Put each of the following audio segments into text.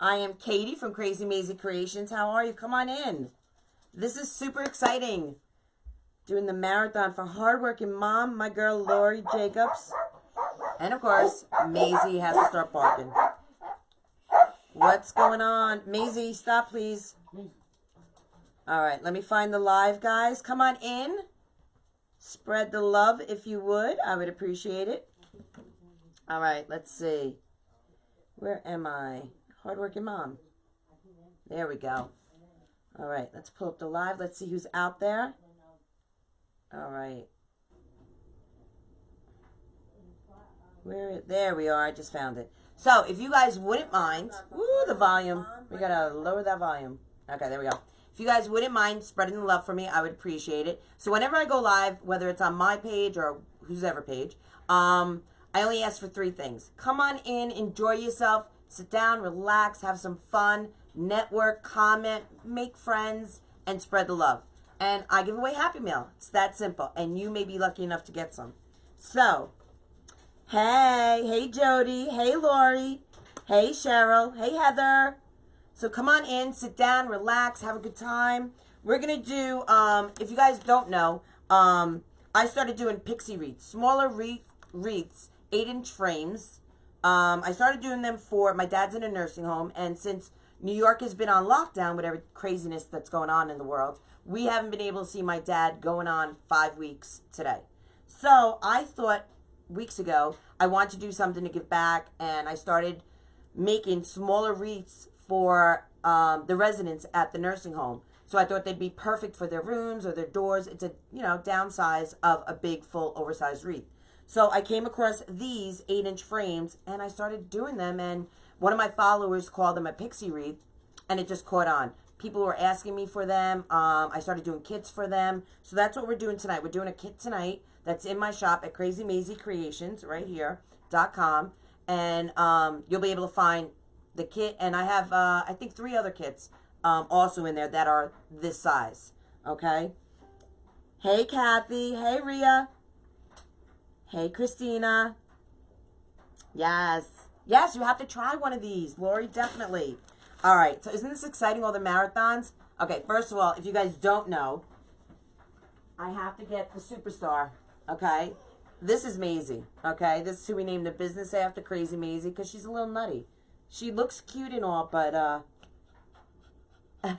I am Katie from Krazy Mazie Kreations. How are you? Come on in. This is super exciting. Doing the marathon for hardworking mom, my girl Lori Jacobs. And of course, Maisie has to start barking. What's going on? Maisie, stop please. All right, let me find the live, guys. Come on in. Spread the love if you would. I would appreciate it. All right, let's see. Where am I? Hardworking mom. There we go. All right, let's pull up the live. Let's see who's out there. All right. There we are. I just found it. So, if you guys wouldn't mind, ooh, the volume. We gotta lower that volume. Okay, there we go. If you guys wouldn't mind spreading the love for me, I would appreciate it. So, whenever I go live, whether it's on my page or whose ever page, I only ask for 3 things. Come on in, enjoy yourself, sit down, relax, have some fun, network, comment, make friends, and spread the love. And I give away Happy Meal. It's that simple. And you may be lucky enough to get some. So, hey Jody, hey Lori, hey Cheryl, hey Heather. So come on in, sit down, relax, have a good time. We're going to do, if you guys don't know, I started doing Pixie Wreaths, smaller wreaths, 8-inch frames. I started doing them for, my dad's in a nursing home, and since New York has been on lockdown with every craziness that's going on in the world, we haven't been able to see my dad going on 5 weeks today. So I thought weeks ago I wanted to do something to give back, and I started making smaller wreaths for the residents at the nursing home. So I thought they'd be perfect for their rooms or their doors. It's a, downsize of a big, full, oversized wreath. So I came across these 8-inch frames, and I started doing them, and one of my followers called them a Pixie Wreath, and it just caught on. People were asking me for them. I started doing kits for them. So that's what we're doing tonight. We're doing a kit tonight that's in my shop at Krazy Mazie Kreations, right here, .com. And you'll be able to find the kit. And I have, I think, 3 other kits also in there that are this size. Okay? Hey, Kathy. Hey, Rhea. Hey, Christina. Yes. Yes, you have to try one of these. Lori, definitely. All right. So isn't this exciting, all the marathons? Okay, first of all, if you guys don't know, I have to get the superstar. Okay? This is Maisie. Okay? This is who we named the business after, Krazy Mazie, because she's a little nutty. She looks cute and all, but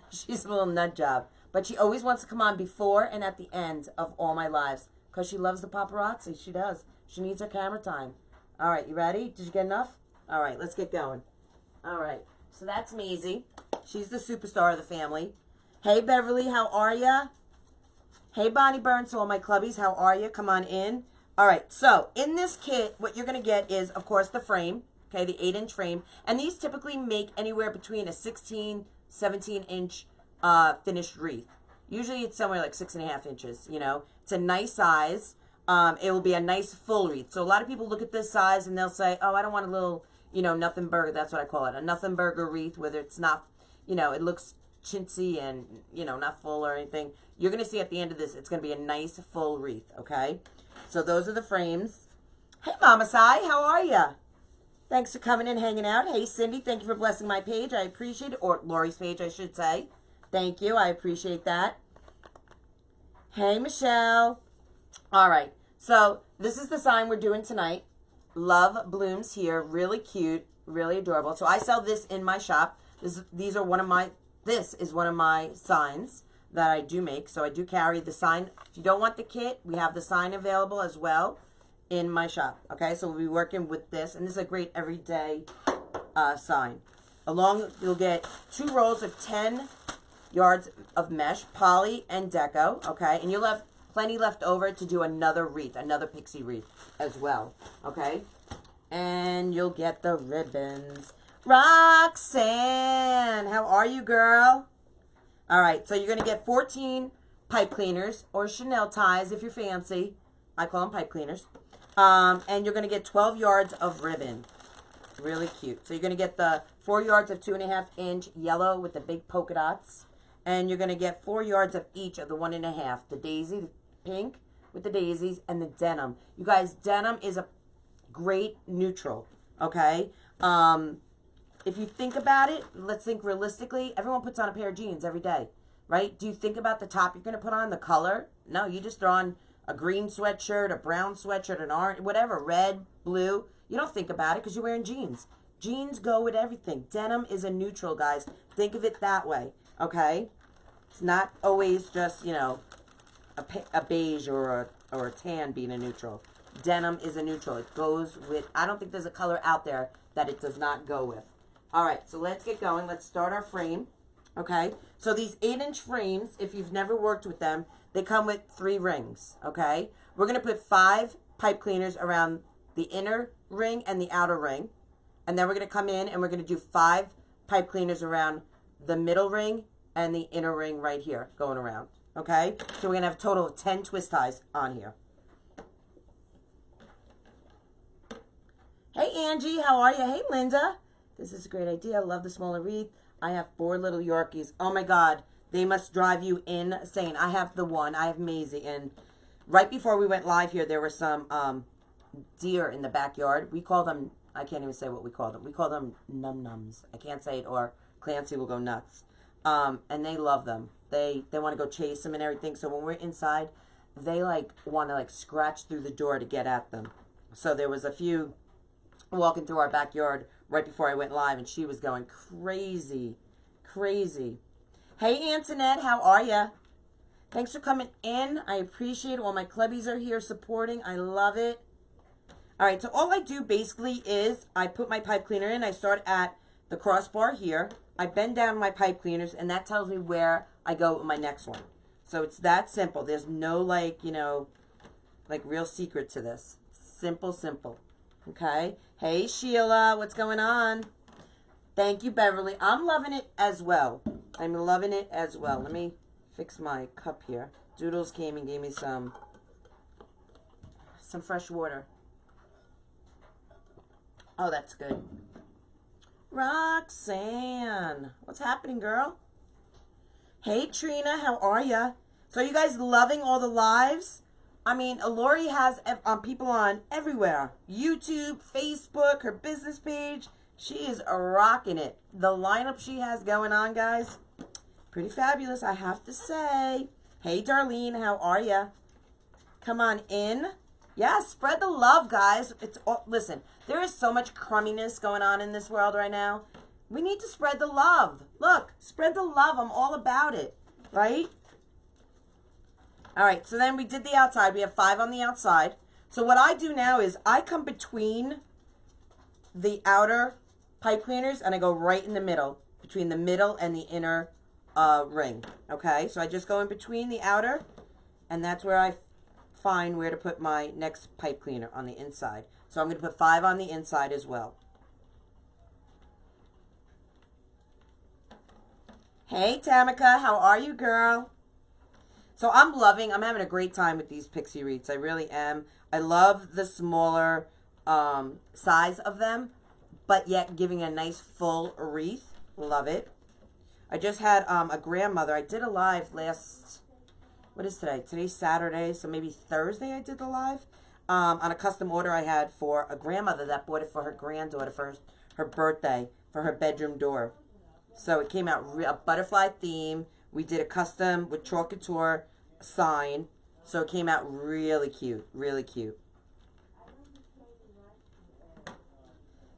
she's a little nut job. But she always wants to come on before and at the end of all my lives because she loves the paparazzi. She does. She needs her camera time. All right, you ready? Did you get enough? All right, let's get going. All right, so that's Maisie. She's the superstar of the family. Hey, Beverly, how are ya? Hey, Bonnie Burns, all my clubbies, how are you? Come on in. All right, so in this kit, what you're going to get is, of course, the frame. Okay, the 8-inch frame. And these typically make anywhere between a 16, 17-inch finished wreath. Usually it's somewhere like 6.5 inches, It's a nice size. It will be a nice full wreath. So a lot of people look at this size and they'll say, oh, I don't want a little, nothing burger. That's what I call it. A nothing burger wreath, whether it's not, it looks chintzy and, not full or anything. You're going to see at the end of this, it's going to be a nice full wreath, okay? So those are the frames. Hey, Mama Sai, how are you? Thanks for coming and hanging out. Hey, Cindy, thank you for blessing my page. I appreciate it. Or Lori's page, I should say. Thank you. I appreciate that. Hey, Michelle. All right. So this is the sign we're doing tonight. Love blooms here. Really cute. Really adorable. So I sell this in my shop. This is one of my signs that I do make. So I do carry the sign. If you don't want the kit, we have the sign available as well in my shop. Okay, so we'll be working with this, and this is a great everyday sign. You'll get 2 rolls of 10 yards of mesh, poly and deco, okay, and you'll have plenty left over to do another wreath, another Pixie Wreath as well, okay, and you'll get the ribbons. Roxanne, how are you, girl? All right, so you're going to get 14 pipe cleaners or Chanel ties if you're fancy. I call them pipe cleaners. And you're going to get 12 yards of ribbon. Really cute. So you're going to get the 4 yards of 2.5-inch yellow with the big polka dots. And you're going to get 4 yards of each of the 1.5. The daisy, the pink with the daisies, and the denim. You guys, denim is a great neutral, okay? if you think about it, let's think realistically. Everyone puts on a pair of jeans every day, right? Do you think about the top you're going to put on, the color? No, you just throw on a green sweatshirt, a brown sweatshirt, an orange, whatever, red, blue. You don't think about it because you're wearing jeans. Jeans go with everything. Denim is a neutral, guys. Think of it that way, okay? It's not always just, you know, a beige or a tan being a neutral. Denim is a neutral. It goes with, I don't think there's a color out there that it does not go with. All right, so let's get going. Let's start our frame, okay? So these 8-inch frames, if you've never worked with them, they come with 3 rings, okay? We're going to put 5 pipe cleaners around the inner ring and the outer ring. And then we're going to come in and we're going to do 5 pipe cleaners around the middle ring and the inner ring right here going around, okay? So we're going to have a total of 10 twist ties on here. Hey, Angie, how are you? Hey, Linda. This is a great idea. I love the smaller wreath. I have 4 little Yorkies. Oh, my God. They must drive you insane. I have the one. I have Maisie. And right before we went live here, there were some deer in the backyard. We call them, I can't even say what we call them. We call them num-nums. I can't say it or Clancy will go nuts. And they love them. They want to go chase them and everything. So when we're inside, they like want to like scratch through the door to get at them. So there was a few walking through our backyard right before I went live, and she was going crazy, crazy. Hey, Antoinette, how are you? Thanks for coming in. I appreciate it. All my clubbies are here supporting. I love it. All right, so all I do basically is I put my pipe cleaner in. I start at the crossbar here. I bend down my pipe cleaners, and that tells me where I go with my next one. So it's that simple. There's no, like, you know, like real secret to this. Simple, simple. Okay. Hey, Sheila, what's going on? Thank you, Beverly. I'm loving it as well. I'm loving it as well. Let me fix my cup here. Doodles came and gave me some fresh water. Oh, that's good. Roxanne, what's happening, girl? Hey, Trina, how are ya? So you guys loving all the lives? I mean, Lori has people on everywhere. YouTube, Facebook, her business page. She is rocking it. The lineup she has going on, guys, pretty fabulous, I have to say. Hey, Darlene, how are ya? Come on in. Yeah, spread the love, guys. Listen, there is so much crumminess going on in this world right now. We need to spread the love. Look, spread the love. I'm all about it, right? All right, so then we did the outside. We have 5 on the outside. So what I do now is I come between the outer pipe cleaners and I go right in the middle, between the middle and the inner ring. Okay, so I just go in between the outer, and that's where I find where to put my next pipe cleaner on the inside. So I'm going to put 5 on the inside as well. Hey, Tamika, how are you, girl? So I'm having a great time with these Pixie Wreaths. I really am. I love the smaller size of them, but yet giving a nice full wreath. Love it. I just had a grandmother. I did a live what is today? Today's Saturday, so maybe Thursday I did the live on a custom order I had for a grandmother that bought it for her granddaughter for her birthday, for her bedroom door. So it came out a butterfly theme. We did a custom with Chalk Couture sign. So it came out really cute. Really cute.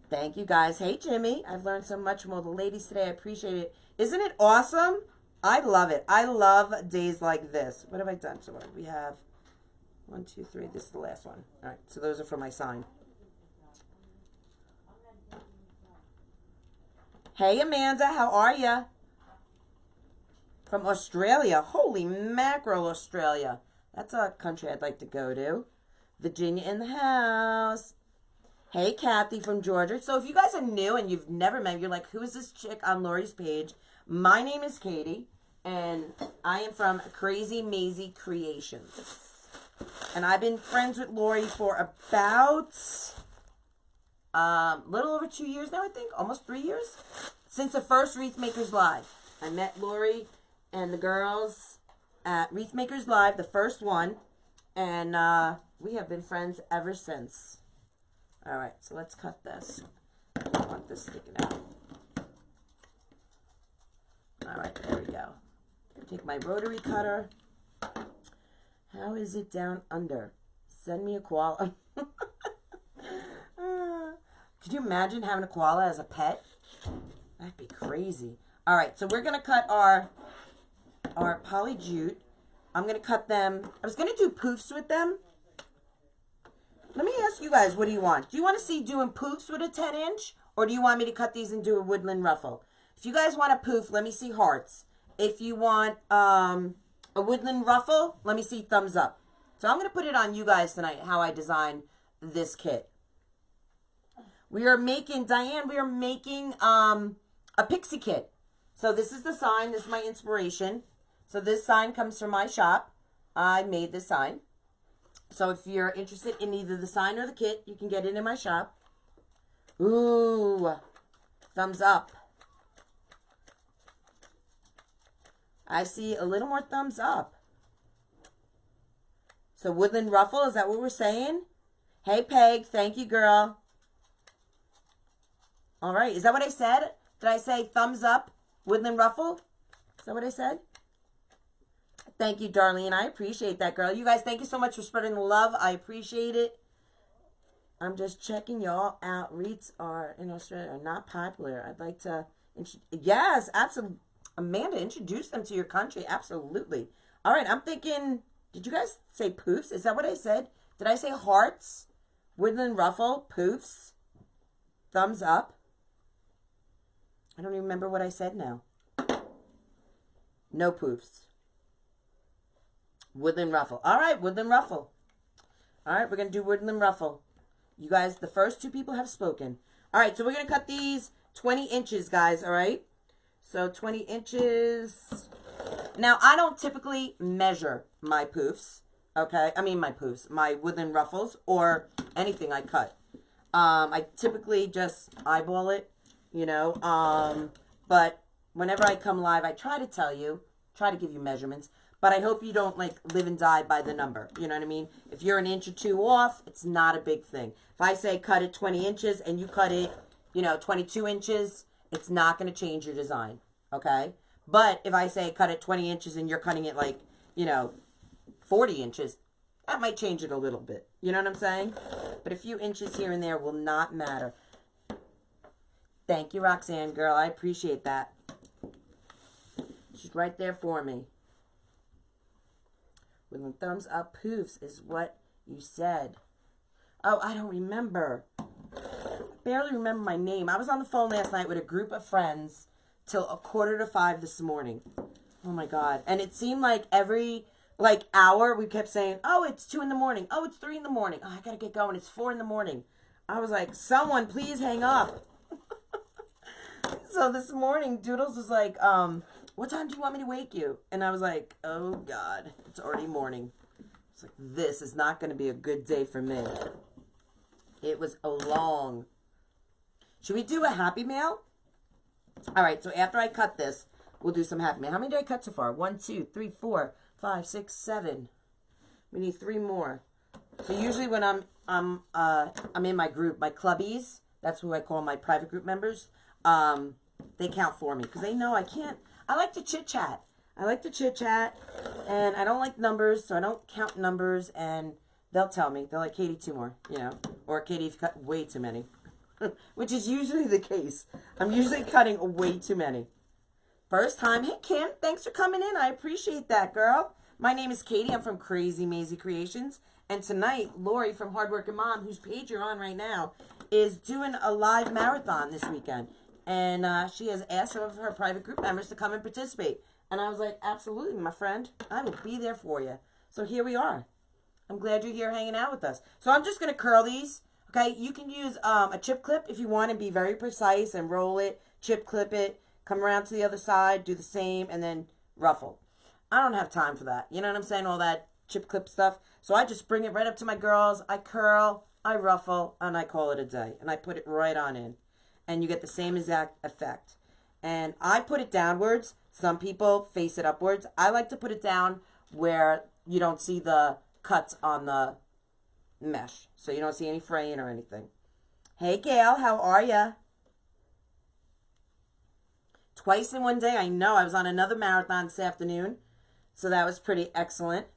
Thank you, guys. Hey, Jimmy. I've learned so much from all the ladies today. I appreciate it. Isn't it awesome? I love it. I love days like this. What have I done? So we have 1, 2, 3. This is the last one. All right. So those are for my sign. Hey, Amanda. How are ya? From Australia. Holy mackerel, Australia. That's a country I'd like to go to. Virginia in the house. Hey, Kathy from Georgia. So if you guys are new and you've never met, you're like, who is this chick on Lori's page? My name is Katie, and I am from Krazy Mazie Kreations. And I've been friends with Lori for about little over 2 years now, I think. Almost 3 years. Since the first Wreath Makers Live. I met Lori and the girls at Wreath Makers Live, the first one. And we have been friends ever since. All right, so let's cut this. I don't want this sticking out. All right, there we go. Take my rotary cutter. How is it down under? Send me a koala. Could you imagine having a koala as a pet? That'd be crazy. All right, so we're going to cut our poly jute. I'm going to cut them. I was going to do poofs with them. Let me ask you guys, what do you want? Do you want to see doing poofs with a 10-inch? Or do you want me to cut these and do a woodland ruffle? If you guys want a poof, let me see hearts. If you want a woodland ruffle, let me see thumbs up. So I'm going to put it on you guys tonight, how I designed this kit. We are making, Diane, we are making a pixie kit. So this is the sign. This is my inspiration. So this sign comes from my shop. I made this sign. So if you're interested in either the sign or the kit, you can get it in my shop. Ooh, thumbs up. I see a little more thumbs up. So woodland ruffle, is that what we're saying? Hey, Peg, thank you, girl. All right, is that what I said? Did I say thumbs up, woodland ruffle? Is that what I said? Thank you, Darlene. I appreciate that, girl. You guys, thank you so much for spreading the love. I appreciate it. I'm just checking y'all out. Wreaths are in Australia are not popular. I'd like to, yes, absolutely. Amanda, introduce them to your country. Absolutely. All right, I'm thinking, did you guys say poofs? Is that what I said? Did I say hearts? Woodland ruffle, poofs, thumbs up. I don't even remember what I said now. No poofs. Woodland ruffle. All right, woodland ruffle. All right, we're going to do woodland ruffle. You guys, the first two people have spoken. All right, so we're going to cut these 20 inches, guys, all right? So 20 inches. Now, I don't typically measure my poofs, okay? I mean my poofs, my woodland ruffles or anything I cut. I typically just eyeball it, you know. But whenever I come live, I try to tell you, try to give you measurements. But I hope you don't, like, live and die by the number. You know what I mean? If you're an inch or two off, it's not a big thing. If I say cut it 20 inches and you cut it, you know, 22 inches, it's not going to change your design, okay? But if I say cut it 20 inches and you're cutting it, like, you know, 40 inches, that might change it a little bit. You know what I'm saying? But a few inches here and there will not matter. Thank you, Roxanne, girl. I appreciate that. She's right there for me. With the thumbs up poofs is what you said. Oh, I don't remember. Barely remember my name. I was on the phone last night with a group of friends till 4:45 this morning. Oh my God. And it seemed like every hour we kept saying, oh, it's 2 in the morning. Oh, it's 3 in the morning. Oh, I gotta get going. It's 4 in the morning. I was like, someone please hang up. So this morning, Doodles was like, what time do you want me to wake you? And I was like, oh God, it's already morning. It's like, this is not going to be a good day for me. It was a long. Should we do a happy mail? All right, so after I cut this, we'll do some happy mail. How many did I cut so far? 1, 2, 3, 4, 5, 6, 7. We need 3 more. So usually when I'm in my group, my clubbies, that's who I call my private group members, they count for me because they know I can't. I like to chit-chat. I like to chit-chat, and I don't like numbers, so I don't count numbers, and they'll tell me. They're like, Katie, 2 more, you know, or Katie, you've cut way too many, which is usually the case. I'm usually cutting way too many. First time. Hey, Kim, thanks for coming in. I appreciate that, girl. My name is Katie. I'm from Krazy Mazie Kreations, and tonight, Lori from Hardworking Mom, whose page you're on right now, is doing a live marathon this weekend. And she has asked some of her private group members to come and participate. And I was like, absolutely, my friend. I will be there for you. So here we are. I'm glad you're here hanging out with us. So I'm just going to curl these. Okay, you can use a chip clip if you want to be very precise and roll it, chip clip it, come around to the other side, do the same, and then ruffle. I don't have time for that. You know what I'm saying? All that chip clip stuff. So I just bring it right up to my girls. I curl, I ruffle, and I call it a day. And I put it right on in. And you get the same exact effect. And I put it downwards. Some people face it upwards. I like to put it down where you don't see the cuts on the mesh. So you don't see any fraying or anything. Hey, Gail, how are ya? twice in one day. I know. I was on another marathon this afternoon. So that was pretty excellent.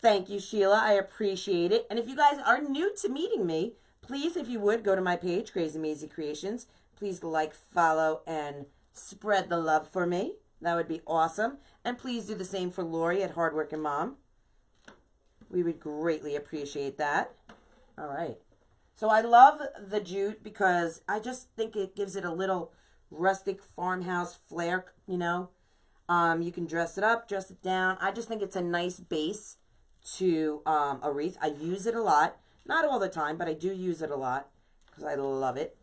Thank you, Sheila. I appreciate it. And if you guys are new to meeting me, please, if you would, go to my page, Krazy Mazie Kreations. Please like, follow, and spread the love for me. That would be awesome. And please do the same for Lori at Hardworking Mom. We would greatly appreciate that. All right. So I love the jute because I just think it gives it a little rustic farmhouse flair, you know. You can dress it up, dress it down. I just think it's a nice base to a wreath. I use it a lot. Not all the time, but I do use it a lot because I love it.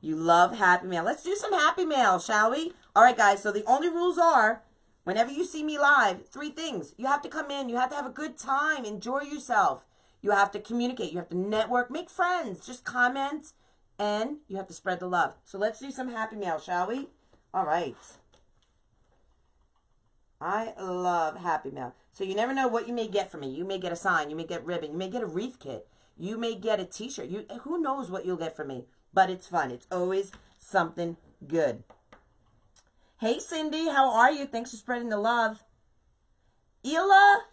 You love Happy Mail. Let's do some Happy Mail, shall we? All right, guys. So the only rules are, whenever you see me live, 3 things. You have to come in. You have to have a good time. Enjoy yourself. You have to communicate. You have to network. Make friends. Just comment. And you have to spread the love. So let's do some Happy Mail, shall we? All right. I love Happy Mail. So you never know what you may get from me. You may get a sign. You may get ribbon. You may get a wreath kit. You may get a t-shirt. Who knows what you'll get from me. But it's fun. It's always something good. Hey, Cindy. How are you? Thanks for spreading the love. Ela.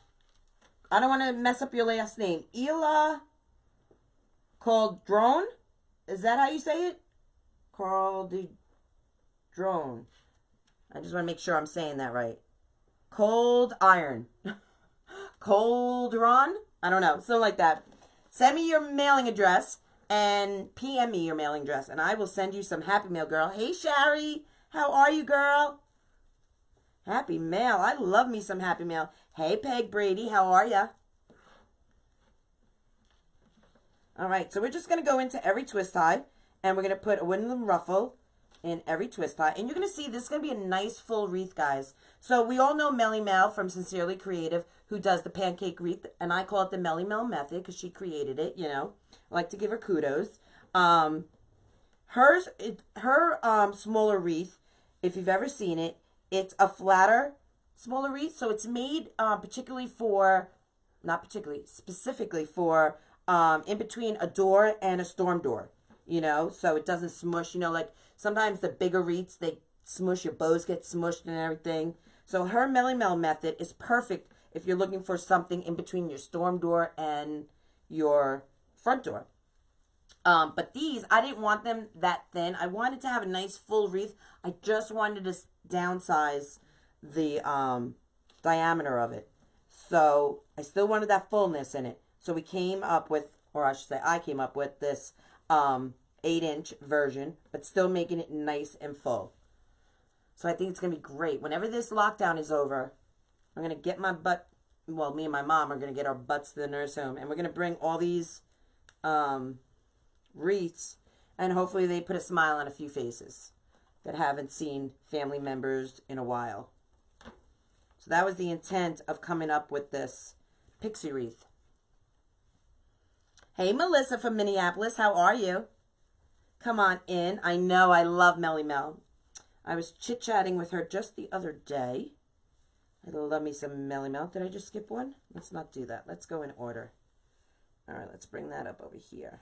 I don't want to mess up your last name. Ela called Drone. Is that how you say it? Called the Drone. I just want to make sure I'm saying that right. Cold Iron. Cold Ron? I don't know. Something like that. Send me your mailing address and PM me your mailing address. And I will send you some Happy Mail, girl. Hey, Shari. How are you, girl? Happy Mail. I love me some Happy Mail. Hey, Peg Brady. How are ya? All right. So we're just going to go into every twist tie. And we're going to put a wooden ruffle in every twist tie. And you're going to see this is going to be a nice full wreath, guys. So we all know Melly Mel from Sincerely Creative, who does the pancake wreath. And I call it the Melly Mel method because she created it, you know. I like to give her kudos. Her smaller wreath, if you've ever seen it, it's a flatter, smaller wreath. So it's made specifically for in between a door and a storm door. You know, so it doesn't smush, you know, like sometimes the bigger wreaths, they smush, your bows get smushed and everything. So her Melly Mel method is perfect if you're looking for something in between your storm door and your front door. But these, I didn't want them that thin. I wanted to have a nice full wreath. I just wanted to downsize the diameter of it. So I still wanted that fullness in it. So we came up with, or I should say I came up with this 8-inch version, but still making it nice and full. So I think it's going to be great. Whenever this lockdown is over, I'm going to get my butt, well, me and my mom are going to get our butts to the nurse home, and we're going to bring all these wreaths, and hopefully they put a smile on a few faces that haven't seen family members in a while. So that was the intent of coming up with this Pixie Wreath. Hey, Melissa from Minneapolis. How are you? Come on in. I know I love Melly Mel. I was chit-chatting with her just the other day. I love me some Melly Mel. Did I just skip one? Let's not do that. Let's go in order. All right, let's bring that up over here.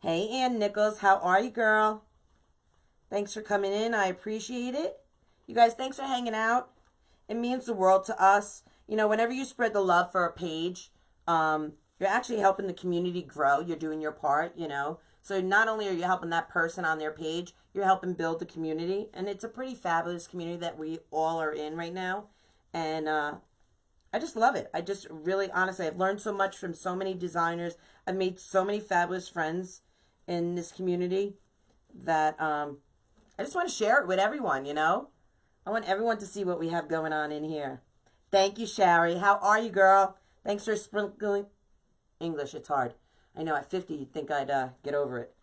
Hey, Ann Nichols. How are you, girl? Thanks for coming in. I appreciate it. You guys, thanks for hanging out. It means the world to us. You know, whenever you spread the love for a page, you're actually helping the community grow. You're doing your part, you know. So not only are you helping that person on their page, you're helping build the community. And it's a pretty fabulous community that we all are in right now. And I just love it. I just really, honestly, I've learned so much from so many designers. I've made so many fabulous friends in this community that I just want to share it with everyone, you know. I want everyone to see what we have going on in here. Thank you, Shari. How are you, girl? Thanks for sprinkling English. It's hard. I know at 50 you'd think I'd get over it,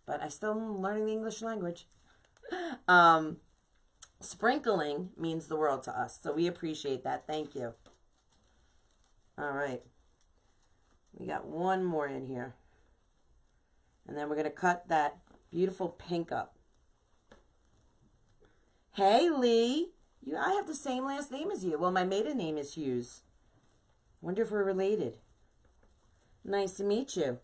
but I still am learning the English language. Sprinkling means the world to us, so we appreciate that. Thank you. All right. We got one more in here. And then we're going to cut that beautiful pink up. Hey, Lee. I have the same last name as you. Well, my maiden name is Hughes. Wonder if we're related. Nice to meet you.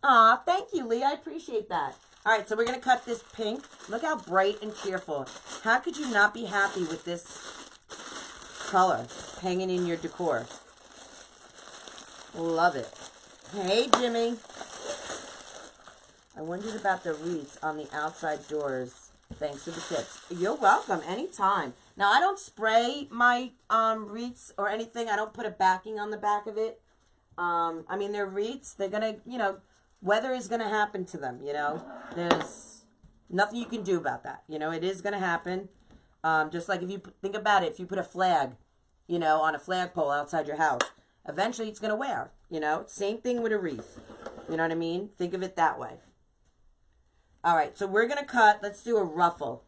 Aw, thank you, Lee. I appreciate that. All right, so we're going to cut this pink. Look how bright and cheerful. How could you not be happy with this color hanging in your decor? Love it. Hey, Jimmy. I wondered about the wreaths on the outside doors. Thanks for the tips. You're welcome. Anytime. Now, I don't spray my wreaths or anything. I don't put a backing on the back of it. I mean, they're wreaths. They're going to, you know, weather is going to happen to them, you know. There's nothing you can do about that. You know, it is going to happen. Just like if you think about it, if you put a flag, you know, on a flagpole outside your house, eventually it's going to wear, you know. Same thing with a wreath. You know what I mean? Think of it that way. All right, so we're going to cut, let's do a ruffle.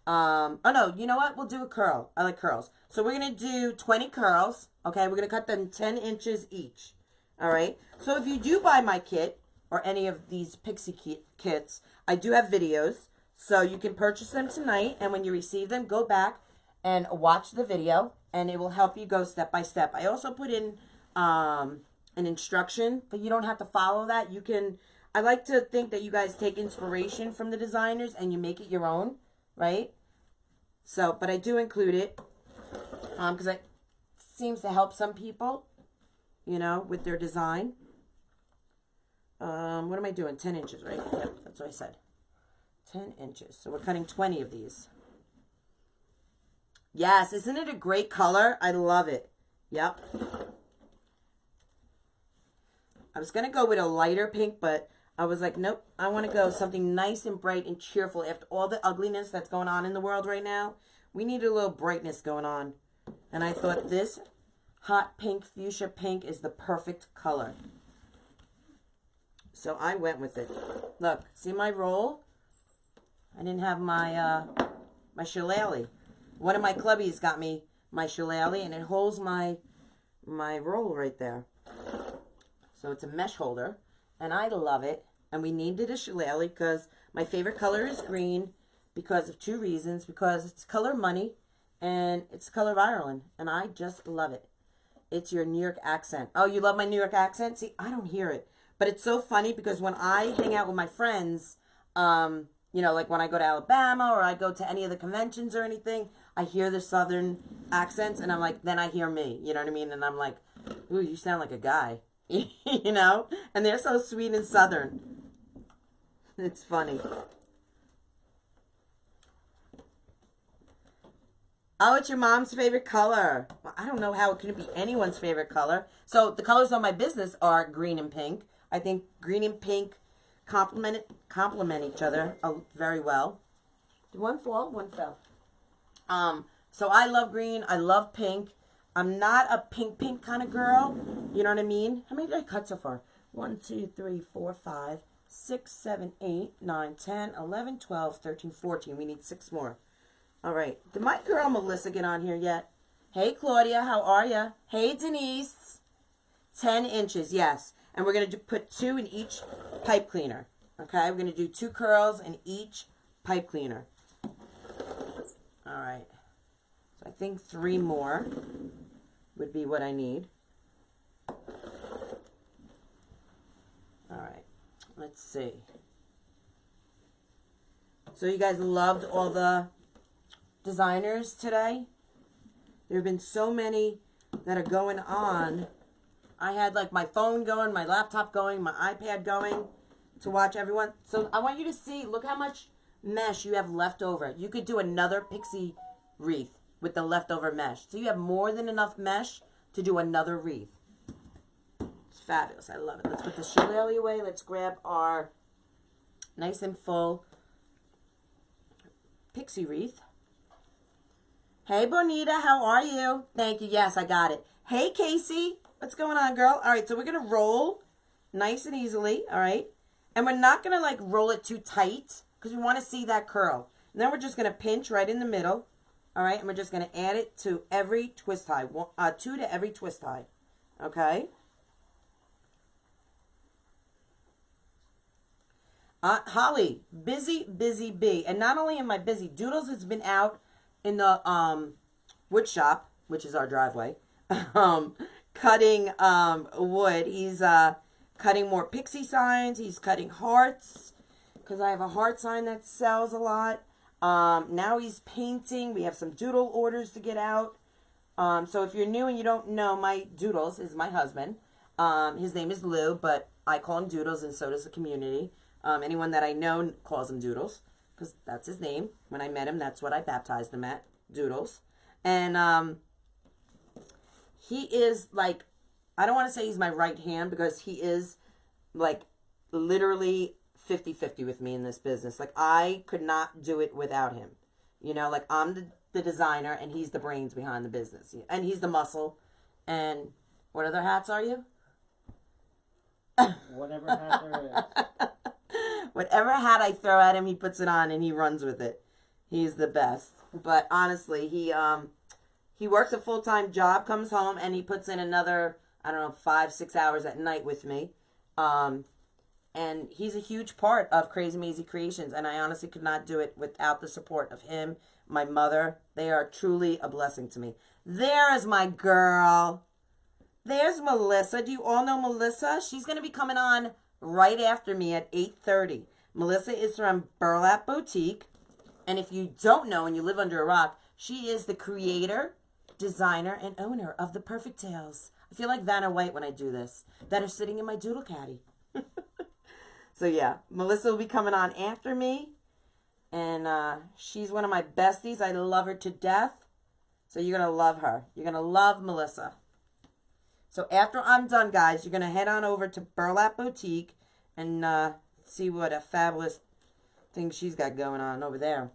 Oh, no, you know what? We'll do a curl. I like curls. So we're going to do 20 curls, okay? We're going to cut them 10 inches each, all right? So if you do buy my kit or any of these Pixie kits, I do have videos. So you can purchase them tonight, and when you receive them, go back and watch the video, and it will help you go step by step. I also put in an instruction, but you don't have to follow that. You can... I like to think that you guys take inspiration from the designers and you make it your own, right? So, but I do include it because it seems to help some people, you know, with their design. What am I doing? 10 inches, right? Yep, that's what I said. 10 inches. So we're cutting 20 of these. Yes, isn't it a great color? I love it. Yep. I was going to go with a lighter pink, but I was like, nope, I want to go something nice and bright and cheerful. After all the ugliness that's going on in the world right now, we need a little brightness going on. And I thought this hot pink, fuchsia pink is the perfect color. So I went with it. Look, see my roll? I didn't have my my shillelagh. One of my clubbies got me my shillelagh, and it holds my roll right there. So it's a mesh holder, and I love it. And we named it a shillelagh because my favorite color is green because of two reasons. Because it's color money, and it's the color of Ireland, and I just love it. It's your New York accent. Oh, you love my New York accent? See, I don't hear it. But it's so funny because when I hang out with my friends, you know, like when I go to Alabama or I go to any of the conventions or anything, I hear the Southern accents, and I'm like, then I hear me. You know what I mean? And I'm like, ooh, you sound like a guy. You know? And they're so sweet and Southern. It's funny. Oh, it's your mom's favorite color. Well, I don't know how it could be anyone's favorite color. So the colors on my business are green and pink. I think green and pink complement each other very well. Did one fall? One fell. So I love green. I love pink. I'm not a pink kind of girl. You know what I mean? How many did I cut so far? 1, 2, 3, 4, 5, 6, 7, 8, 9, 10, 11, 12, 13, 14. We need 6 more. All right. Did my girl Melissa get on here yet? Hey, Claudia. How are you? Hey, Denise. 10 inches. Yes. And we're going to put 2 in each pipe cleaner. Okay? We're going to do 2 curls in each pipe cleaner. All right. So I think 3 more would be what I need. All right. Let's see. So you guys loved all the designers today? There have been so many that are going on. I had like my phone going, my laptop going, my iPad going to watch everyone. So I want you to see, look how much mesh you have left over. You could do another Pixie wreath with the leftover mesh. So you have more than enough mesh to do another wreath. It's fabulous. I love it. Let's put the shillelagh away. Let's grab our nice and full Pixie wreath. Hey, Bonita, how are you? Thank you. Yes, I got it. Hey, Casey. What's going on, girl? All right, so we're going to roll nice and easily, all right? And we're not going to, like, roll it too tight because we want to see that curl. And then we're just going to pinch right in the middle, all right? And we're just going to add it to every twist tie, 2 to every twist tie, okay? Holly, busy bee. And not only am I busy, Doodles has been out in the wood shop, which is our driveway, cutting wood. He's cutting more pixie signs. He's cutting hearts because I have a heart sign that sells a lot. Now he's painting. We have some doodle orders to get out. So if you're new and you don't know, my Doodles is my husband. His name is Lou, but I call him Doodles, and so does the community. Anyone that I know calls him Doodles because that's his name. When I met him, that's what I baptized him at, Doodles. And he is like, I don't want to say he's my right hand because he is like literally 50-50 with me in this business. Like, I could not do it without him. You know, like, I'm the designer and he's the brains behind the business. And he's the muscle. And what other hats are you? Whatever hat there is. Whatever hat I throw at him, he puts it on and he runs with it. He's the best. But honestly, he works a full-time job, comes home, and he puts in another, I don't know, 5-6 hours at night with me. And he's a huge part of Krazy Mazie Kreations, and I honestly could not do it without the support of him, my mother. They are truly a blessing to me. There is my girl. There's Melissa. Do you all know Melissa? She's going to be coming on right after me at 8:30. Melissa is from Burlap Boutique, and if you don't know and you live under a rock, she is the creator, designer, and owner of the Perfect Tails. I feel like Vanna White when I do this, that are sitting in my Doodle Caddy. So yeah, Melissa will be coming on after me, and she's one of my besties. I love her to death, so you're going to love her. You're going to love Melissa. So after I'm done, guys, you're going to head on over to Burlap Boutique and see what a fabulous thing she's got going on over there.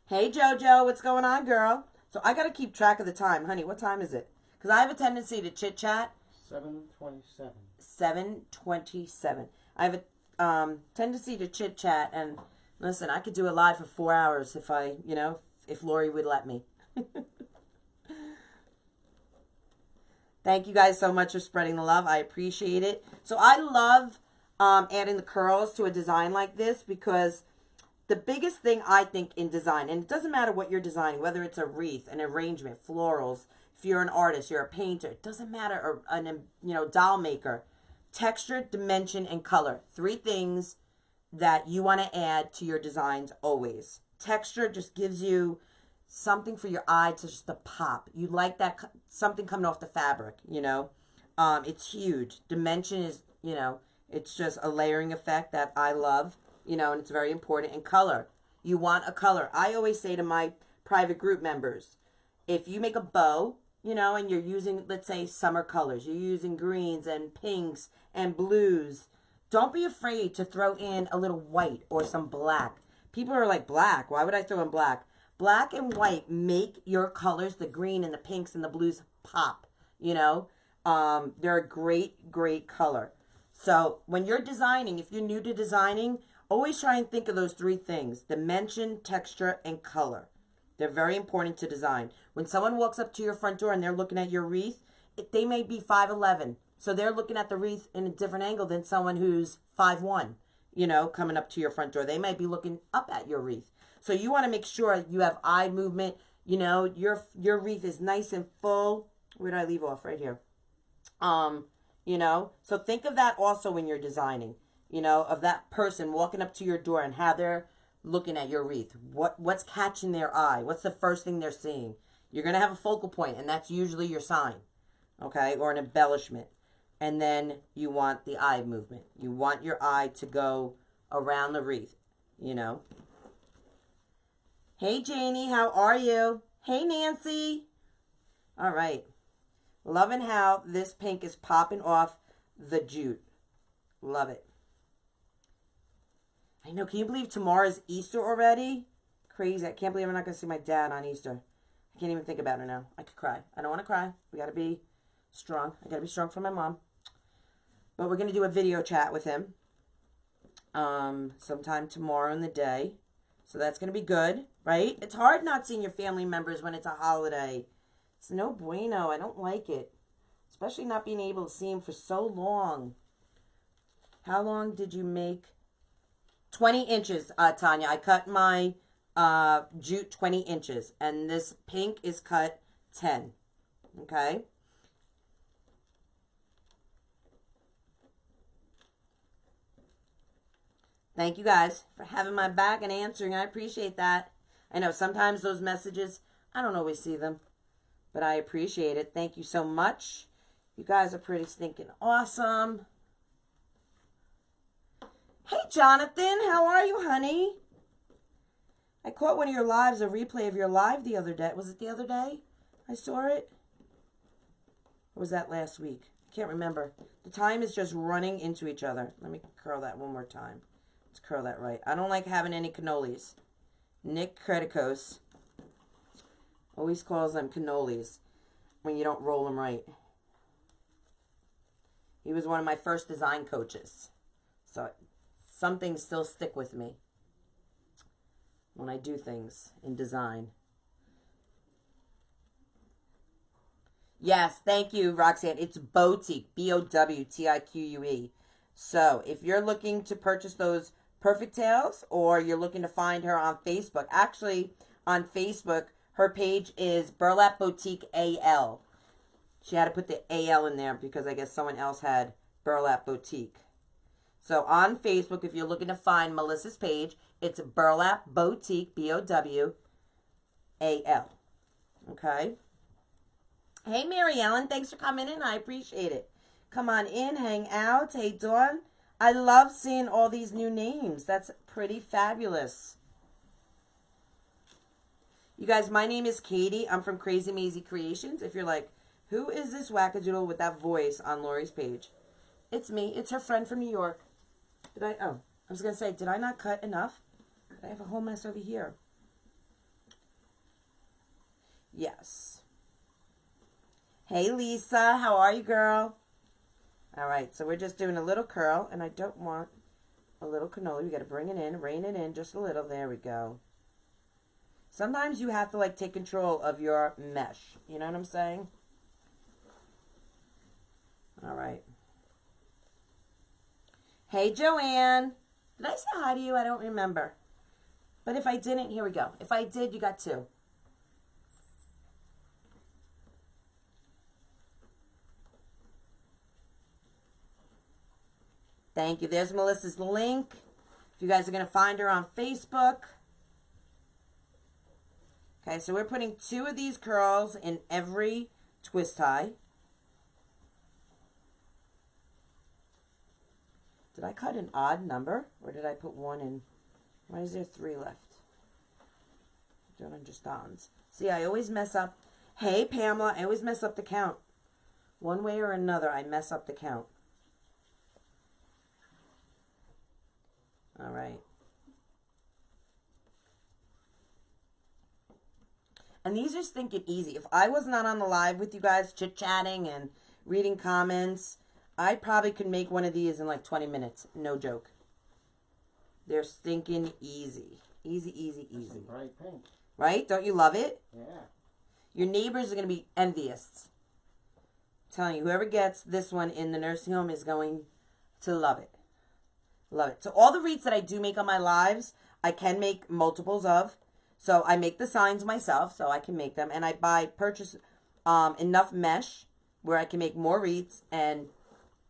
Hey, JoJo, what's going on, girl? So I got to keep track of the time. Honey, what time is it? Because I have a tendency to chit-chat. 7:27. 7:27. I have a tendency to chit-chat, and listen, I could do it live for 4 hours if I, you know, if Lori would let me. Thank you guys so much for spreading the love. I appreciate it. So I love adding the curls to a design like this because the biggest thing I think in design, and it doesn't matter what you're designing, whether it's a wreath, an arrangement, florals, if you're an artist, you're a painter, it doesn't matter, or a doll maker, texture, dimension, and color. 3 things that you want to add to your designs always. Texture just gives you something for your eye to just to pop. You like that something coming off the fabric, you know. It's huge. Dimension is, you know, it's just a layering effect that I love, you know, and it's very important. And color. You want a color. I always say to my private group members, if you make a bow, you know, and you're using, let's say, summer colors, you're using greens and pinks and blues, don't be afraid to throw in a little white or some black. People are like, black? Why would I throw in black? Black and white make your colors, the green and the pinks and the blues, pop, you know. They're a great, great color. So when you're designing, if you're new to designing, always try and think of those 3 things: dimension, texture, and color. They're very important to design. When someone walks up to your front door and they're looking at your wreath, they may be 5'11". So they're looking at the wreath in a different angle than someone who's 5'1", you know, coming up to your front door. They might be looking up at your wreath. So you want to make sure you have eye movement. You know, your wreath is nice and full. Where did I leave off? Right here. You know, so think of that also when you're designing, you know, of that person walking up to your door and how they're looking at your wreath. What's catching their eye? What's the first thing they're seeing? You're going to have a focal point, and that's usually your sign, okay, or an embellishment. And then you want the eye movement. You want your eye to go around the wreath, you know. Hey, Janie, how are you? Hey, Nancy. All right. Loving how this pink is popping off the jute. Love it. I know. Can you believe tomorrow's Easter already? Crazy. I can't believe I'm not going to see my dad on Easter. I can't even think about it now. I could cry. I don't want to cry. We got to be strong. I got to be strong for my mom. But we're going to do a video chat with him sometime tomorrow in the day. So that's going to be good, right? It's hard not seeing your family members when it's a holiday. It's no bueno. I don't like it. Especially not being able to see him for so long. How long did you make? 20 inches, Tanya. I cut my jute 20 inches. And this pink is cut 10. Okay? Thank you guys for having my back and answering. I appreciate that. I know sometimes those messages, I don't always see them, but I appreciate it. Thank you so much. You guys are pretty stinking awesome. Hey, Jonathan, how are you, honey? I caught one of your lives, a replay of your live the other day. Was it the other day I saw it? Or was that last week? I can't remember. The time is just running into each other. Let me curl that one more time. Let's curl that right. I don't like having any cannolis. Nick Kretikos always calls them cannolis when you don't roll them right. He was one of my first design coaches. So some things still stick with me when I do things in design. Yes, thank you, Roxanne. It's Boutique, Bowtique. So if you're looking to purchase those Perfect Tails, or you're looking to find her on Facebook, actually on Facebook, her page is Burlap Boutique AL. She had to put the AL in there because I guess someone else had Burlap Boutique. So on Facebook, if you're looking to find Melissa's page, it's Burlap Boutique, BOWAL. Okay? Hey, Mary Ellen, thanks for coming in. I appreciate it. Come on in, hang out. Hey, Dawn. I love seeing all these new names. That's pretty fabulous. You guys, my name is Katie. I'm from Krazy Mazie Kreations. If you're like, who is this wackadoodle with that voice on Lori's page? It's me. It's her friend from New York. I was going to say, did I not cut enough? I have a whole mess over here. Yes. Hey, Lisa. How are you, girl? All right, so we're just doing a little curl, and I don't want a little cannoli. We got to bring it in, rein it in just a little. There we go. Sometimes you have to, like, take control of your mesh. You know what I'm saying? All right. Hey, Joanne. Did I say hi to you? I don't remember. But if I didn't, here we go. If I did, you got two. Thank you. There's Melissa's link. If you guys are going to find her on Facebook. Okay, so we're putting 2 of these curls in every twist tie. Did I cut an odd number? Or did I put 1 in? Why is there 3 left? I don't understand. See, I always mess up. Hey, Pamela, I always mess up the count. One way or another, I mess up the count. All right. And these are stinking easy. If I was not on the live with you guys chit-chatting and reading comments, I probably could make one of these in like 20 minutes. No joke. They're stinking easy. Easy, easy, easy. That's a bright pink. Right? Don't you love it? Yeah. Your neighbors are going to be envious. I'm telling you, whoever gets this one in the nursing home is going to love it. Love it. So all the wreaths that I do make on my lives, I can make multiples of. So I make the signs myself, so I can make them. And I purchase enough mesh where I can make more wreaths and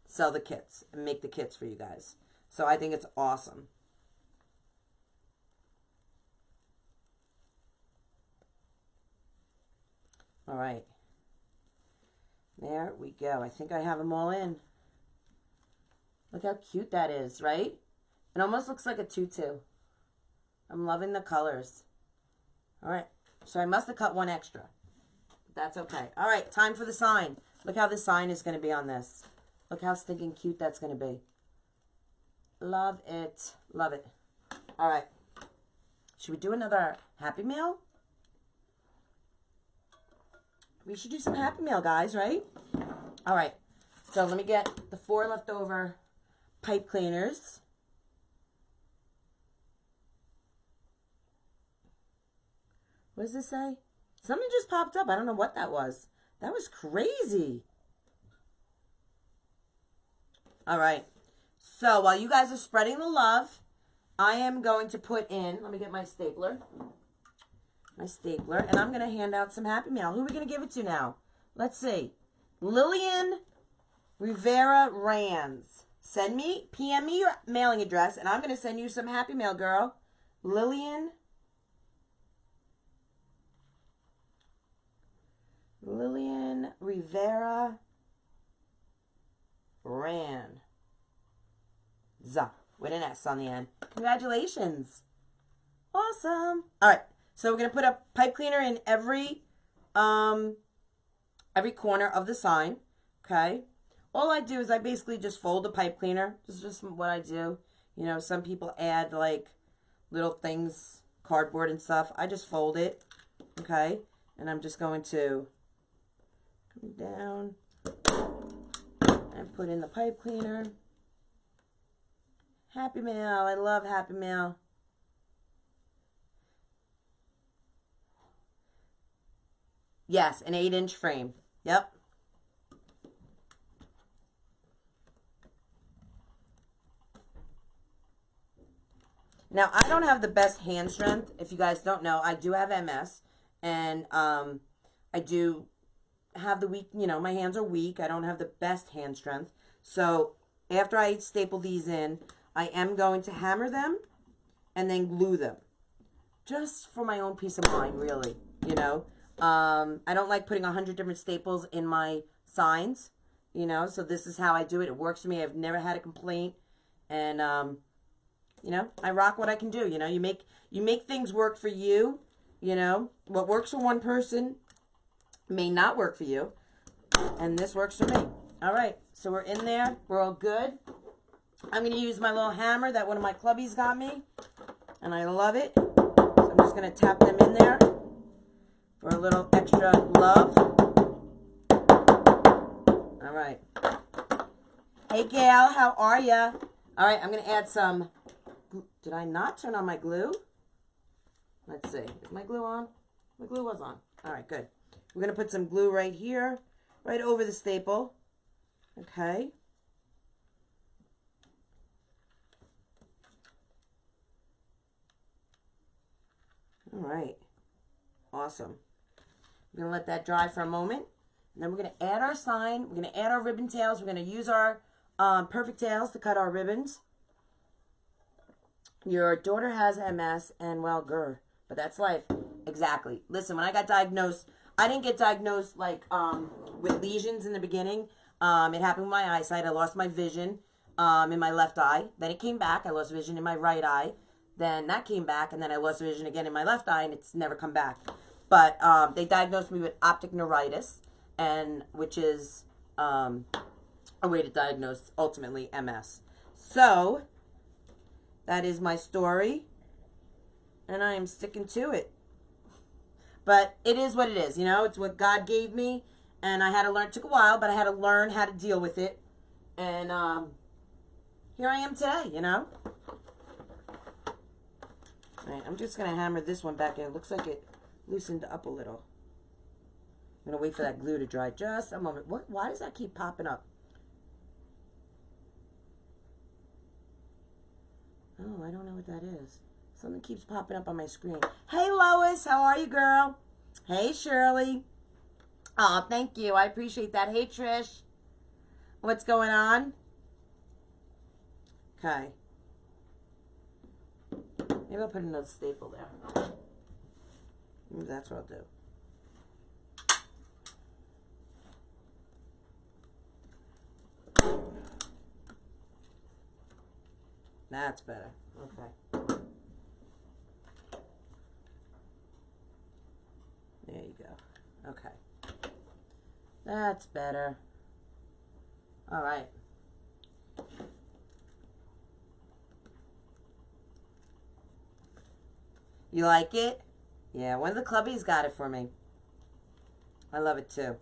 sell the kits and make the kits for you guys. So I think it's awesome. All right. There we go. I think I have them all in. Look how cute that is, right? It almost looks like a tutu. I'm loving the colors. All right. So I must have cut 1 extra. But that's okay. All right. Time for the sign. Look how the sign is going to be on this. Look how stinking cute that's going to be. Love it. Love it. All right. Should we do another Happy Meal? We should do some Happy Meal, guys, right? All right. So let me get the 4 leftover pipe cleaners. What does this say? Something just popped up. I don't know what that was. That was crazy. All right. So while you guys are spreading the love, I am going to put in, let me get my stapler. And I'm going to hand out some Happy Meal. Who are we going to give it to now? Let's see. Lillian Rivera Rands. PM me your mailing address, and I'm going to send you some happy mail, girl. Lillian Rivera Ran. With an S on the end. Congratulations. Awesome. All right. So we're going to put a pipe cleaner in every corner of the sign. Okay. All I do is I basically just fold the pipe cleaner. This is just what I do. You know, some people add like little things, cardboard and stuff. I just fold it. Okay. And I'm just going to come down and put in the pipe cleaner. Happy Mail. I love Happy Mail. Yes, an 8-inch frame. Yep. Now, I don't have the best hand strength. If you guys don't know, I do have MS. And I do have the weak, you know, my hands are weak. I don't have the best hand strength. So, after I staple these in, I am going to hammer them and then glue them. Just for my own peace of mind, really, you know. I don't like putting 100 different staples in my signs, you know. So this is how I do it. It works for me. I've never had a complaint. And, you know, I rock what I can do, you know. You make things work for you, you know. What works for one person may not work for you. And this works for me. All right, so we're in there. We're all good. I'm going to use my little hammer that one of my clubbies got me, and I love it. So I'm just going to tap them in there for a little extra love. All right. Hey, Gail, how are ya? All right, I'm going to add some. Did I not turn on my glue? Let's see. Is my glue on? My glue was on. All right, good. We're going to put some glue right here, right over the staple. Okay. All right. Awesome. We're going to let that dry for a moment. And then we're going to add our sign. We're going to add our ribbon tails. We're going to use our perfect tails to cut our ribbons. Your daughter has MS and, well, grr. But that's life. Exactly. Listen, when I got diagnosed, I didn't get diagnosed, like, with lesions in the beginning. It happened with my eyesight. I lost my vision in my left eye. Then it came back. I lost vision in my right eye. Then that came back, and then I lost vision again in my left eye, and it's never come back. But they diagnosed me with optic neuritis, and which is a way to diagnose, ultimately, MS. So, that is my story, and I am sticking to it. But it is what it is, you know? It's what God gave me, and I had to learn. It took a while, but I had to learn how to deal with it. And here I am today, you know? All right, I'm just going to hammer this one back in. It looks like it loosened up a little. I'm going to wait for that glue to dry just a moment. Why does that keep popping up? Oh, I don't know what that is. Something keeps popping up on my screen. Hey, Lois. How are you, girl? Hey, Shirley. Oh, thank you. I appreciate that. Hey, Trish. What's going on? Okay. Maybe I'll put another staple there. Maybe that's what I'll do. That's better. Okay. There you go. Okay. That's better. All right. You like it? Yeah, one of the clubbies got it for me. I love it too.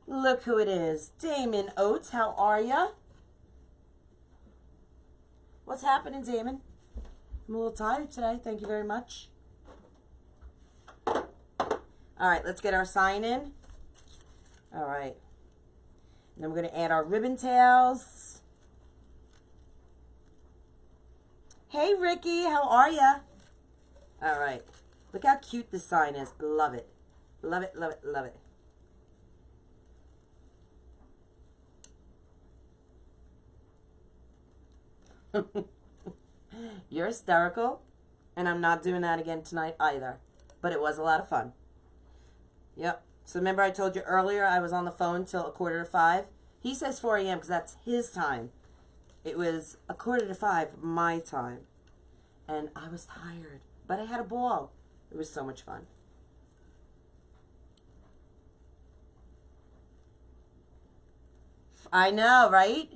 Look who it is. Damon Oates, how are ya? What's happening, Damon? I'm a little tired today. Thank you very much. All right, let's get our sign in. All right. And then we're going to add our ribbon tails. Hey, Ricky, how are ya? All right. Look how cute this sign is. Love it. Love it, love it, love it. You're hysterical, and I'm not doing that again tonight either. But it was a lot of fun. Yep. So remember I told you earlier I was on the phone till 4:45? He says 4 a.m. because that's his time. It was 4:45 my time. And I was tired. But I had a ball. It was so much fun. I know, right?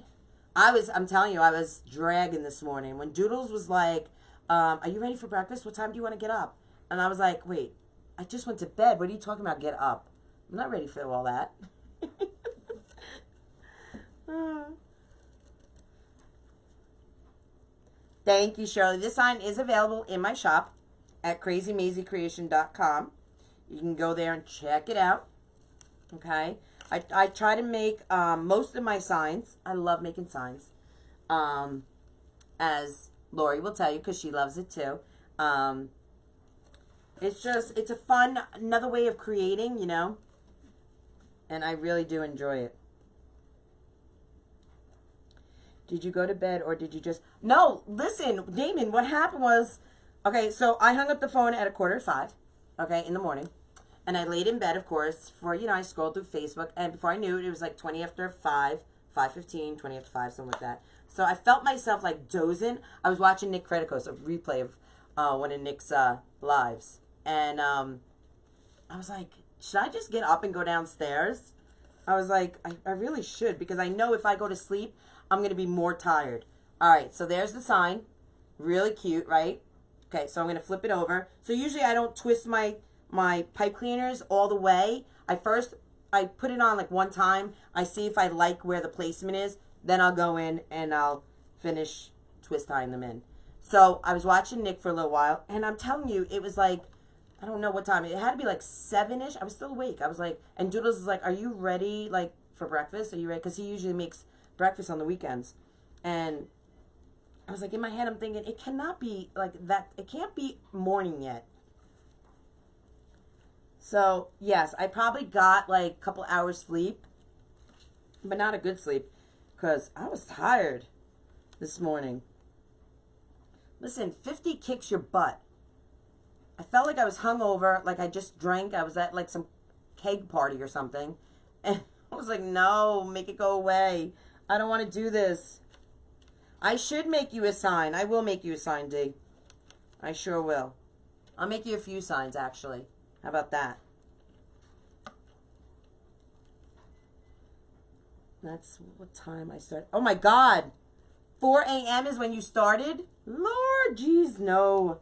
I'm telling you, I was dragging this morning. When Doodles was like, are you ready for breakfast? What time do you want to get up? And I was like, wait, I just went to bed. What are you talking about, get up? I'm not ready for all that. Thank you, Shirley. This sign is available in my shop at KrazyMazieKreation.com. You can go there and check it out. Okay? I try to make most of my signs. I love making signs. As Lori will tell you, because she loves it too. It's a fun, another way of creating, you know. And I really do enjoy it. Did you go to bed or did you just... No, listen, Damon, what happened was... Okay, so I hung up the phone at 4:45, okay, in the morning. And I laid in bed, of course, for, you know, I scrolled through Facebook. And before I knew it, it was like 20 after 5, 5:15, 20 after 5, something like that. So I felt myself like dozing. I was watching Nick Credico's, a replay of one of Nick's lives. And I was like, should I just get up and go downstairs? I was like, I really should, because I know if I go to sleep, I'm going to be more tired. All right, so there's the sign. Really cute, right? Okay, so I'm going to flip it over. So usually I don't twist my pipe cleaners all the way. I put it on like one time. I see if I like where the placement is. Then I'll go in and I'll finish twist tying them in. So I was watching Nick for a little while, and I'm telling you, it was like, I don't know what time. It had to be like 7-ish. I was still awake. I was like, and Doodles is like, are you ready, like, for breakfast? Are you ready? Because he usually makes breakfast on the weekends. And I was like, in my head, I'm thinking, it cannot be like that. It can't be morning yet. So, yes, I probably got like a couple hours sleep, but not a good sleep, because I was tired this morning. Listen, 50 kicks your butt. I felt like I was hungover, like I just drank. I was at like some keg party or something. And I was like, no, make it go away. I don't want to do this. I should make you a sign. I will make you a sign, D. I sure will. I'll make you a few signs, actually. How about that? That's what time I started. Oh, my God. 4 a.m. is when you started? Lord, jeez, no.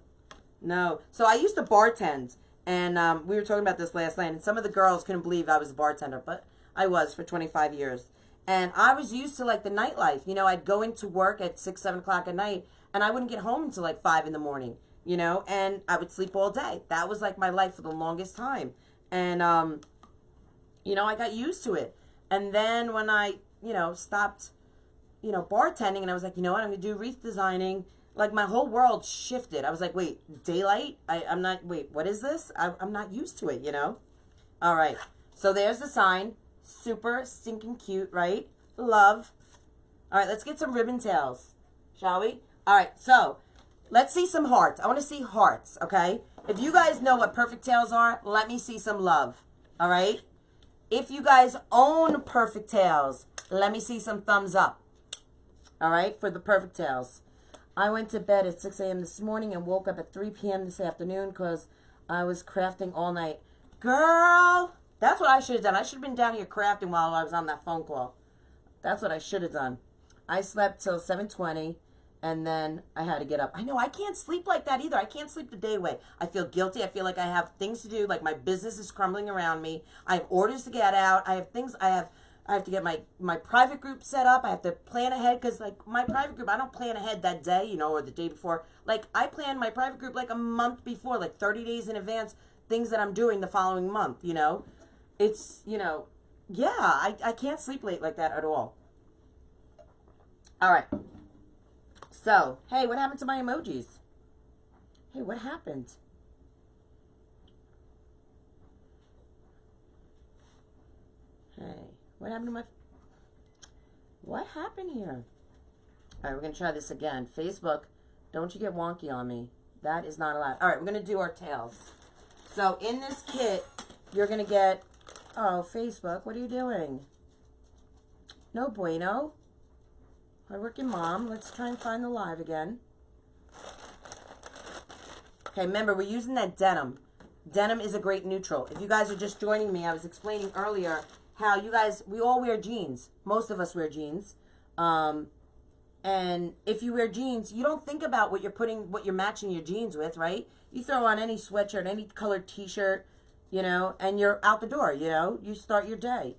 No. So I used to bartend, and we were talking about this last night, and some of the girls couldn't believe I was a bartender, but I was for 25 years. And I was used to, like, the nightlife. You know, I'd go into work at 6, 7 o'clock at night, and I wouldn't get home until, like, 5 in the morning, you know, and I would sleep all day. That was, like, my life for the longest time. And, you know, I got used to it. And then when I, you know, stopped, you know, bartending, and I was like, you know what, I'm going to do wreath designing, like, my whole world shifted. I was like, wait, daylight? I'm not, wait, what is this? I'm not used to it, you know? All right. So there's the sign. Super stinking cute, right? Love. All right, let's get some ribbon tails, shall we? All right, so let's see some hearts. I want to see hearts, okay? If you guys know what perfect tails are, let me see some love, all right? If you guys own perfect tails, let me see some thumbs up, all right, for the perfect tails. I went to bed at 6 a.m. this morning and woke up at 3 p.m. this afternoon because I was crafting all night. Girl, that's what I should have done. I should have been down here crafting while I was on that phone call. That's what I should have done. I slept till 7:20, and then I had to get up. I know, I can't sleep like that either. I can't sleep the day away. I feel guilty. I feel like I have things to do, like my business is crumbling around me. I have orders to get out. I have things, I have to get my private group set up. I have to plan ahead, because, like, my private group, I don't plan ahead that day, you know, or the day before. Like, I plan my private group like a month before, like 30 days in advance, things that I'm doing the following month, you know. It's, you know, yeah, I can't sleep late like that at all. All right. So, hey, what happened to my emojis? Hey, what happened? Okay. What happened to my... What happened here? All right, we're going to try this again. Facebook, don't you get wonky on me. That is not allowed. All right, we're going to do our tails. So in this kit, you're going to get... Oh, Facebook, what are you doing? No bueno. Hardworking mom. Let's try and find the live again. Okay, remember, we're using that denim. Denim is a great neutral. If you guys are just joining me, I was explaining earlier how you guys, we all wear jeans. Most of us wear jeans. And if you wear jeans, you don't think about what you're matching your jeans with, right? You throw on any sweatshirt, any colored t-shirt, you know, and you're out the door, you know. You start your day.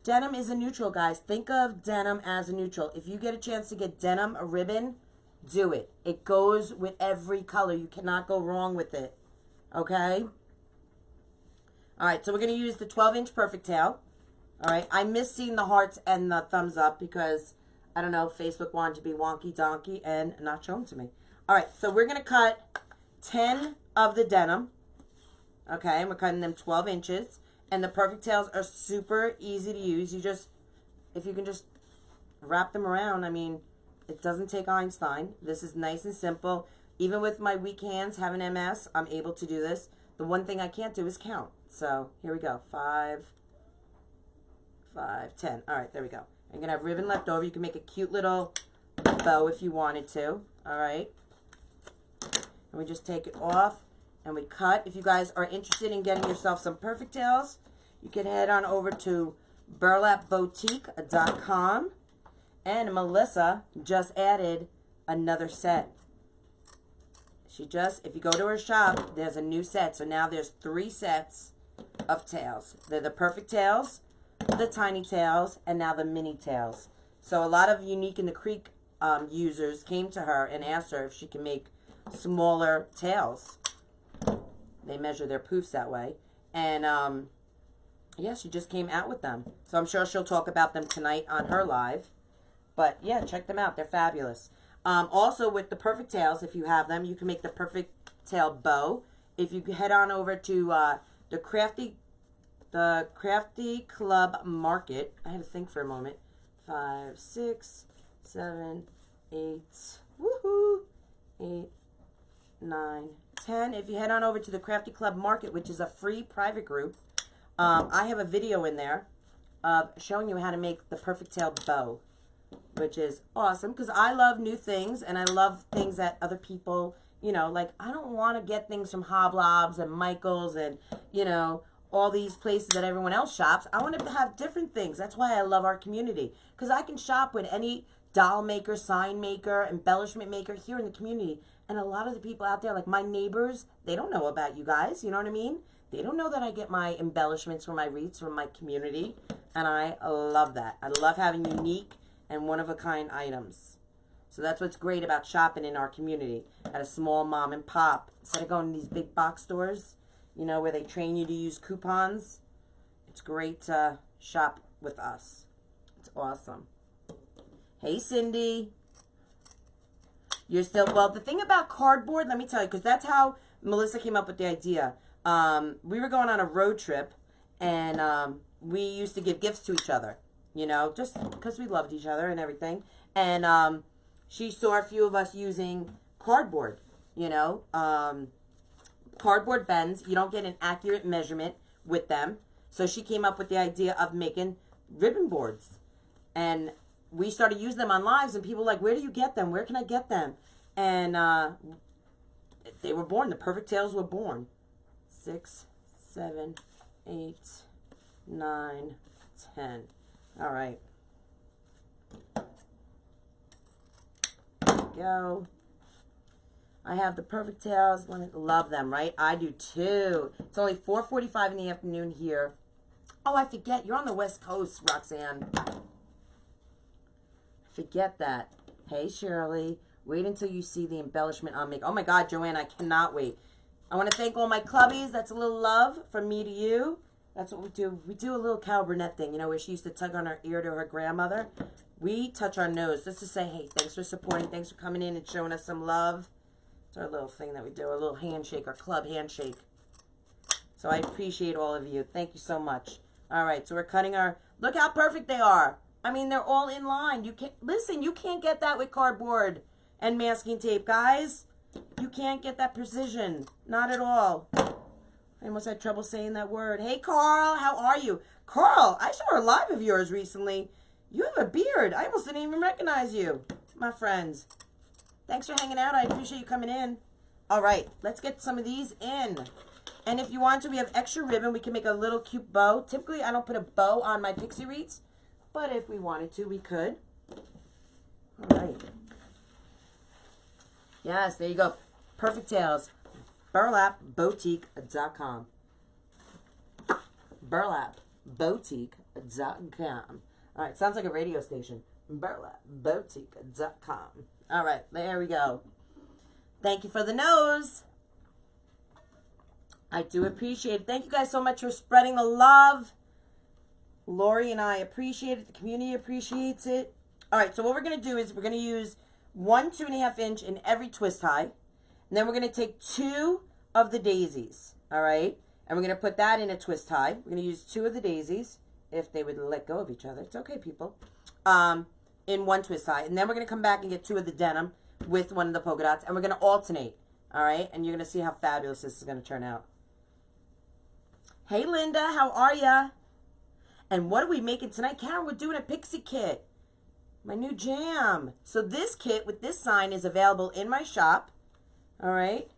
Denim is a neutral, guys. Think of denim as a neutral. If you get a chance to get denim, a ribbon, do it. It goes with every color. You cannot go wrong with it. Okay? All right, so we're going to use the 12-inch Perfect Tail. All right, I miss seeing the hearts and the thumbs up because, I don't know, Facebook wanted to be wonky donkey and not shown to me. All right, so we're going to cut 10 of the denim. Okay, and we're cutting them 12 inches. And the Perfect Tails are super easy to use. You just, if you can just wrap them around, I mean, it doesn't take Einstein. This is nice and simple. Even with my weak hands, having MS, I'm able to do this. The one thing I can't do is count. So, here we go. 5, 5, 10. All right, there we go. I'm going to have ribbon left over. You can make a cute little bow if you wanted to. All right. And we just take it off and we cut. If you guys are interested in getting yourself some Perfect Tails, you can head on over to burlapboutique.com. And Melissa just added another set. She just, if you go to her shop, there's a new set. So now there's 3 sets of tails. They're the Perfect Tails, the Tiny Tails, and now the Mini Tails. So a lot of Unique in the Creek users came to her and asked her if she can make smaller tails. They measure their poofs that way. And yeah, she just came out with them. So I'm sure she'll talk about them tonight on her live. But yeah, check them out. They're fabulous. Also with the Perfect Tails, if you have them, you can make the Perfect Tail bow. If you head on over to the Crafty Club Market. I had to think for a moment. 5, 6, 7, 8. Woohoo! 8, 9, 10. If you head on over to the Crafty Club Market, which is a free private group, I have a video in there of showing you how to make the Perfect Tail bow, which is awesome because I love new things and I love things that other people, you know, like I don't want to get things from Hoblobs and Michaels and, you know, all these places that everyone else shops. I want to have different things. That's why I love our community, because I can shop with any doll maker, sign maker, embellishment maker here in the community. And a lot of the people out there, like my neighbors, they don't know about you guys. You know what I mean? They don't know that I get my embellishments for my wreaths from my community. And I love that. I love having unique and one-of-a-kind items. So that's what's great about shopping in our community at a small mom and pop. Instead of going to these big box stores, you know, where they train you to use coupons, it's great to shop with us. It's awesome. Hey, Cindy. You're still, well, the thing about cardboard, let me tell you, because that's how Melissa came up with the idea. We were going on a road trip, and we used to give gifts to each other, you know, just because we loved each other and everything. And she saw a few of us using cardboard, you know. Cardboard bends, you don't get an accurate measurement with them. So she came up with the idea of making ribbon boards. And we started using them on lives, and people were like, where do you get them? Where can I get them? And they were born. The Perfect Tails were born. 6, 7, 8, 9, 10. All right. There we go. I have the Perfect Tails. Love them, right? I do too. It's only 4:45 in the afternoon here. Oh, I forget. You're on the West Coast, Roxanne. Forget that. Hey, Shirley. Wait until you see the embellishment I'll make. Oh, my God, Joanne, I cannot wait. I want to thank all my clubbies. That's a little love from me to you. That's what we do. We do a little Cal Burnett thing, you know, where she used to tug on her ear to her grandmother. We touch our nose just to say, hey, thanks for supporting. Thanks for coming in and showing us some love. It's our little thing that we do, our little handshake, our club handshake. So I appreciate all of you. Thank you so much. All right, so we're cutting our, look how perfect they are. I mean, they're all in line. You can't, listen, you can't get that with cardboard and masking tape, guys. You can't get that precision. Not at all. I almost had trouble saying that word. Hey, Carl, how are you? Carl, I saw a live of yours recently. You have a beard. I almost didn't even recognize you, my friends. Thanks for hanging out. I appreciate you coming in. All right, let's get some of these in. And if you want to, we have extra ribbon. We can make a little cute bow. Typically, I don't put a bow on my Pixie Wreaths, but if we wanted to, we could. All right. Yes, there you go. Perfect Tails. BurlapBoutique.com. BurlapBoutique.com. All right, sounds like a radio station. BurlapBoutique.com. All right, there we go. Thank you for the nose. I do appreciate it. Thank you guys so much for spreading the love. Lori and I appreciate it. The community appreciates it. All right, so what we're going to do is we're going to use 1 2.5 inch in every twist tie. And then we're going to take 2 of the daisies. All right, and we're going to put that in a twist tie. We're going to use 2 of the daisies, if they would let go of each other. It's okay, people. In 1 twist tie. And then we're going to come back and get 2 of the denim with 1 of the polka dots. And we're going to alternate. All right, and you're going to see how fabulous this is going to turn out. Hey, Linda, how are ya? And what are we making tonight? Karen, we're doing a Pixie kit. My new jam. So this kit with this sign is available in my shop. All right.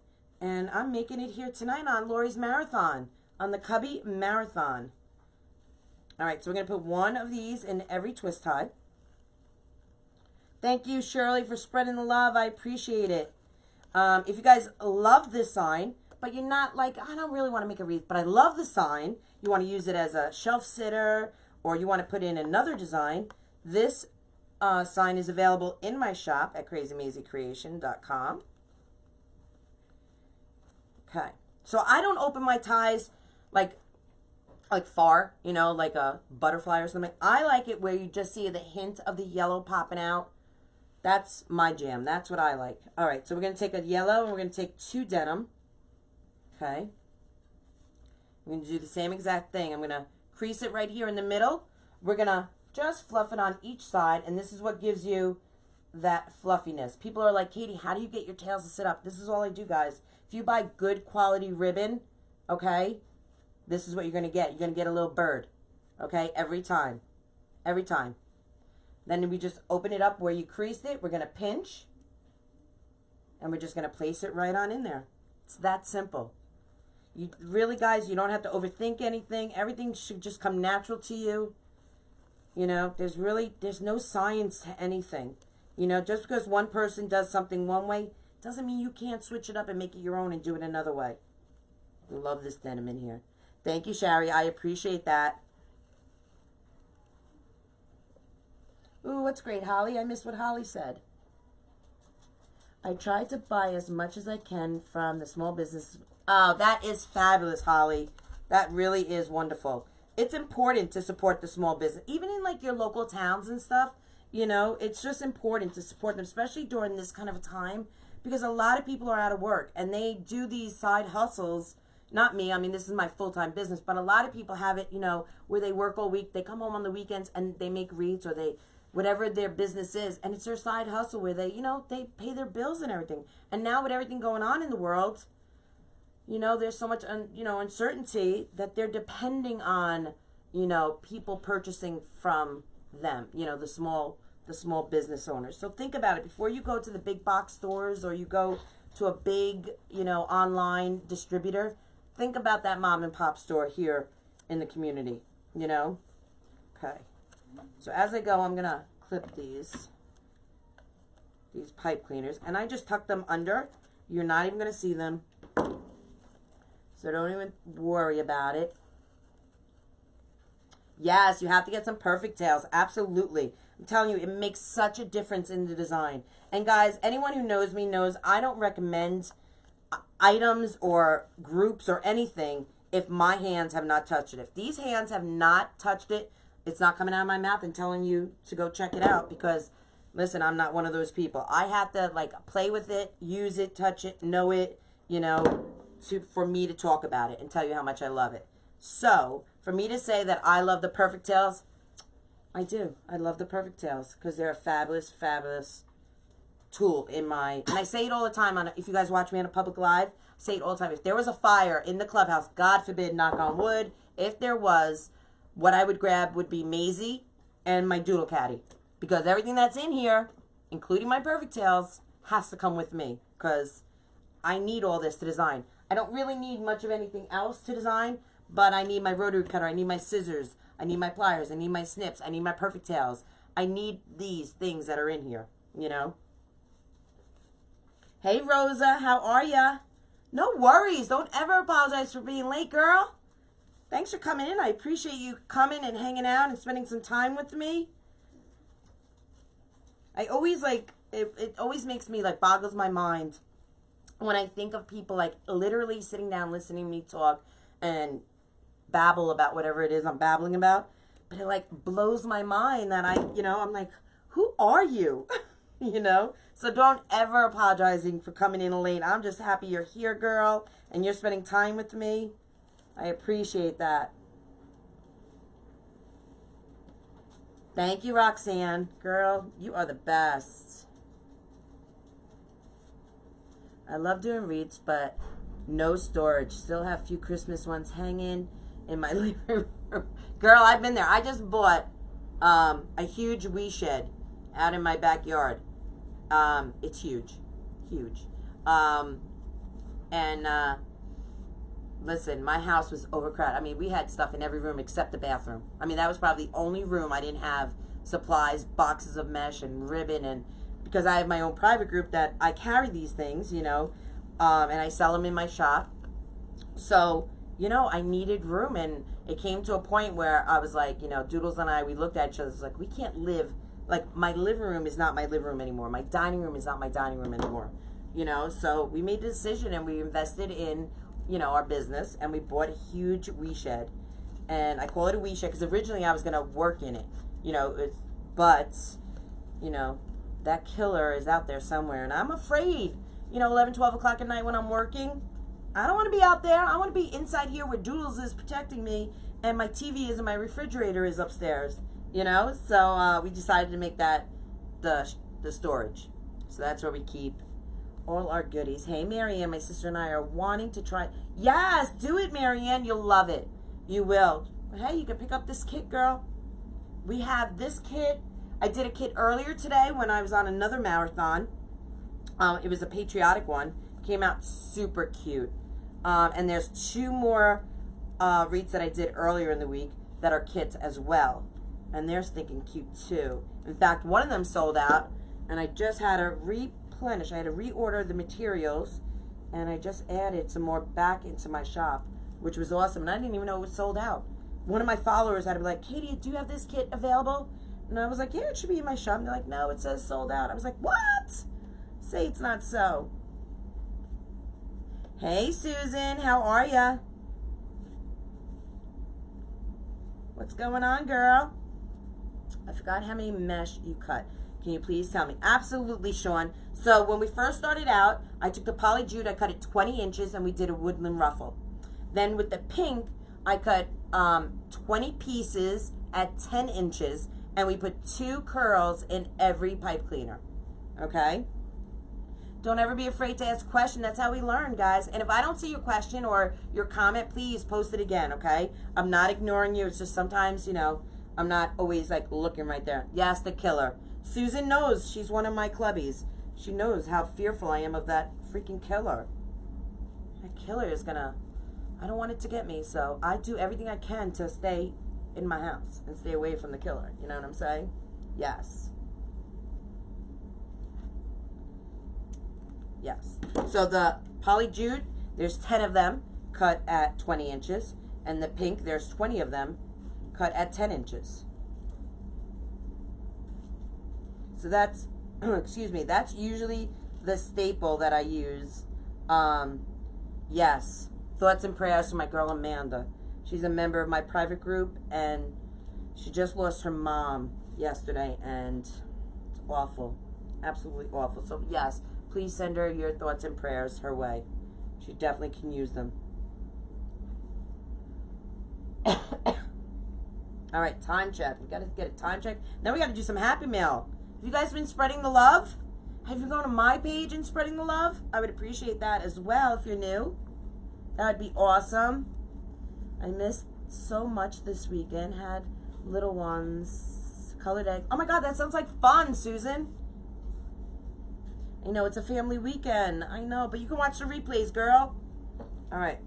And I'm making it here tonight on Lori's Marathon. On the Cubby Marathon. All right. So we're going to put 1 of these in every twist tie. Thank you, Shirley, for spreading the love. I appreciate it. If you guys love this sign, but you're not like, I don't really want to make a wreath, but I love the sign. You want to use it as a shelf sitter, or you want to put in another design. This sign is available in my shop at KrazyMazieKreations.com. Okay. So I don't open my ties like far, you know, like a butterfly or something. I like it where you just see the hint of the yellow popping out. That's my jam. That's what I like. All right. So we're going to take a yellow and we're going to take 2 denim. Okay. I'm going to do the same exact thing. I'm going to crease it right here in the middle. We're going to just fluff it on each side, and this is what gives you that fluffiness. People are like, Katie, how do you get your tails to sit up? This is all I do, guys. If you buy good quality ribbon, okay, this is what you're going to get. You're going to get a little bird, okay, every time. Every time. Then we just open it up where you creased it. We're going to pinch, and we're just going to place it right on in there. It's that simple. You really, guys, you don't have to overthink anything. Everything should just come natural to you. You know, there's no science to anything. You know, just because one person does something one way doesn't mean you can't switch it up and make it your own and do it another way. I love this denim in here. Thank you, Shari. I appreciate that. Ooh, what's great, Holly? I missed what Holly said. I try to buy as much as I can from the small business. Oh, that is fabulous, Holly. That really is wonderful. It's important to support the small business. Even in like your local towns and stuff, you know, it's just important to support them, especially during this kind of a time, because a lot of people are out of work and they do these side hustles. Not me, I mean, this is my full-time business, but a lot of people have it, you know, where they work all week, they come home on the weekends and they make wreaths or they, whatever their business is, and it's their side hustle where they, you know, they pay their bills and everything. And now with everything going on in the world, you know, there's so much, you know, uncertainty that they're depending on, you know, people purchasing from them, you know, the small business owners. So think about it. Before you go to the big box stores or you go to a big, you know, online distributor, think about that mom and pop store here in the community, you know? Okay. So as I go, I'm going to clip these pipe cleaners. And I just tuck them under. You're not even going to see them. So don't even worry about it. Yes, you have to get some perfect tails. Absolutely. I'm telling you, it makes such a difference in the design. And guys, anyone who knows me knows I don't recommend items or groups or anything if my hands have not touched it. If these hands have not touched it, it's not coming out of my mouth and telling you to go check it out because, listen, I'm not one of those people. I have to, like, play with it, use it, touch it, know it, you know, for me to talk about it and tell you how much I love it. So, for me to say that I love the Perfect Tails, I do. I love the Perfect Tails because they're a fabulous, fabulous tool in my... And I say it all the time. If you guys watch me on a public live, I say it all the time. If there was a fire in the clubhouse, God forbid, knock on wood, if there was, what I would grab would be Mazie and my Doodle Caddy. Because everything that's in here, including my Perfect Tails, has to come with me. Because I need all this to design. I don't really need much of anything else to design, but I need my rotary cutter, I need my scissors, I need my pliers, I need my snips, I need my Perfect Tails. I need these things that are in here, you know. Hey Rosa, how are ya? No worries, don't ever apologize for being late, girl. Thanks for coming in. I appreciate you coming and hanging out and spending some time with me. I always it always makes me boggles my mind when I think of people literally sitting down listening to me talk and babble about whatever it is I'm babbling about. But it blows my mind that I'm like, who are you? You know? So don't ever apologizing for coming in late. I'm just happy you're here, girl, and you're spending time with me. I appreciate that. Thank you, Roxanne. Girl, you are the best. I love doing wreaths, but no storage. Still have a few Christmas ones hanging in my living room. Girl, I've been there. I just bought a huge wee shed out in my backyard. It's huge. Huge. Listen, my house was overcrowded. I mean, we had stuff in every room except the bathroom. I mean, that was probably the only room I didn't have supplies, boxes of mesh and ribbon, and because I have my own private group that I carry these things, you know, and I sell them in my shop. So, you know, I needed room, and it came to a point where I was like, you know, Doodles and I, we looked at each other, like, we can't live, my living room is not my living room anymore. My dining room is not my dining room anymore, you know, so we made the decision, and we invested in, you know, our business, and we bought a huge wee shed, and I call it a wee shed because originally I was going to work in it, you know, but, you know, that killer is out there somewhere, and I'm afraid, you know, 11, 12 o'clock at night when I'm working, I don't want to be out there. I want to be inside here where Doodles is protecting me, and my TV is and my refrigerator is upstairs, you know, so we decided to make that the storage, so that's where we keep all our goodies. Hey, Marianne, my sister and I are wanting to try. Yes, do it, Marianne. You'll love it. You will. Hey, you can pick up this kit, girl. We have this kit. I did a kit earlier today when I was on another marathon. It was a patriotic one. Came out super cute. And there's 2 more wreaths that I did earlier in the week that are kits as well. And they're stinking cute too. In fact, one of them sold out, and I just had to replenish. I had to reorder the materials, and I just added some more back into my shop, which was awesome. And I didn't even know it was sold out. One of my followers had to be like, Katie, do you have this kit available? And I was like, yeah, it should be in my shop. And they're like, no, it says sold out. I was like, what? Say it's not so. Hey, Susan, how are ya? What's going on, girl? I forgot how many mesh you cut. Can you please tell me? Absolutely, Sean. So when we first started out, I took the poly jute, I cut it 20 inches, and we did a woodland ruffle. Then with the pink, I cut 20 pieces at 10 inches, and we put 2 curls in every pipe cleaner. Okay? Don't ever be afraid to ask a question. That's how we learn, guys. And if I don't see your question or your comment, please post it again, okay? I'm not ignoring you. It's just sometimes, you know, I'm not always looking right there. Yes, the killer. Susan knows. She's one of my clubbies. She knows how fearful I am of that freaking killer. That killer is gonna... I don't want it to get me, so I do everything I can to stay in my house and stay away from the killer. You know what I'm saying? Yes. Yes. So the poly jute, there's 10 of them cut at 20 inches. And the pink, there's 20 of them cut at 10 inches. So that's, excuse me, that's usually the staple that I use. Yes. Thoughts and prayers to my girl Amanda. She's a member of my private group, and she just lost her mom yesterday, and it's awful. Absolutely awful. So yes, please send her your thoughts and prayers her way. She definitely can use them. All right, time check. We got to get a time check. Then we got to do some Happy Mail. Have you guys been spreading the love? Have you gone to my page and spreading the love? I would appreciate that as well if you're new. That would be awesome. I missed so much this weekend. Had little ones. Colored egg. Oh my God, that sounds like fun, Susan. I know, it's a family weekend. I know, but you can watch the replays, girl. All right.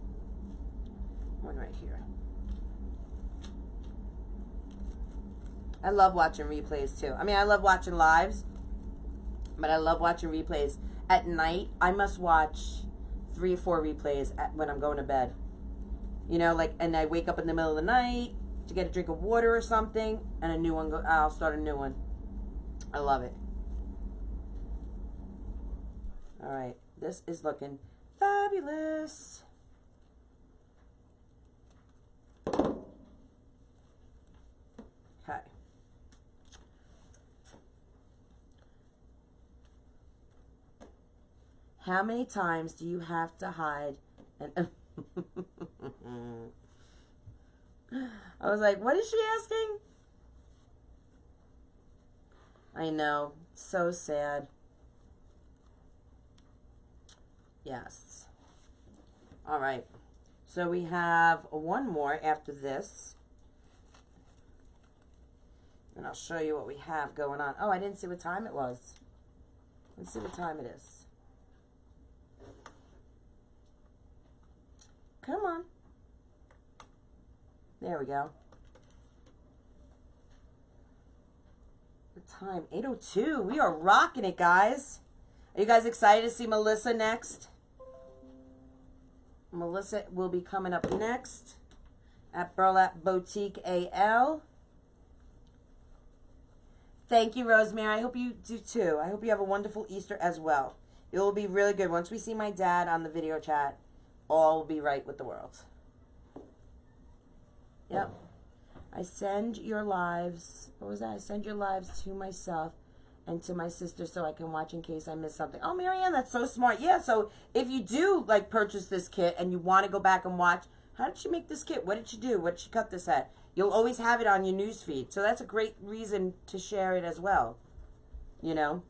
One right here. I love watching replays too. I mean, I love watching lives, but I love watching replays. At night, I must watch 3 or 4 replays when I'm going to bed. You know, like, and I wake up in the middle of the night to get a drink of water or something, and a new one, I'll start a new one. I love it. All right, this is looking fabulous. Okay. How many times do you have to hide? And I was like, what is she asking? I know, so sad. Yes. All right. So we have one more after this. And I'll show you what we have going on. Oh, I didn't see what time it was. Let's see what time it is. Come on. There we go. The time, 8:02. We are rocking it, guys. Are you guys excited to see Melissa next? Melissa will be coming up next at Burlap Boutique AL. Thank you, Rosemary. I hope you do too. I hope you have a wonderful Easter as well. It will be really good. Once we see my dad on the video chat, all will be right with the world. Yep. I send your lives, what was that? I send your lives to myself and to my sister so I can watch in case I miss something. Oh, Marianne, that's so smart. Yeah, so if you do, like, purchase this kit and you want to go back and watch, how did she make this kit? What did she do? What did she cut this at? You'll always have it on your news feed. So that's a great reason to share it as well. You know?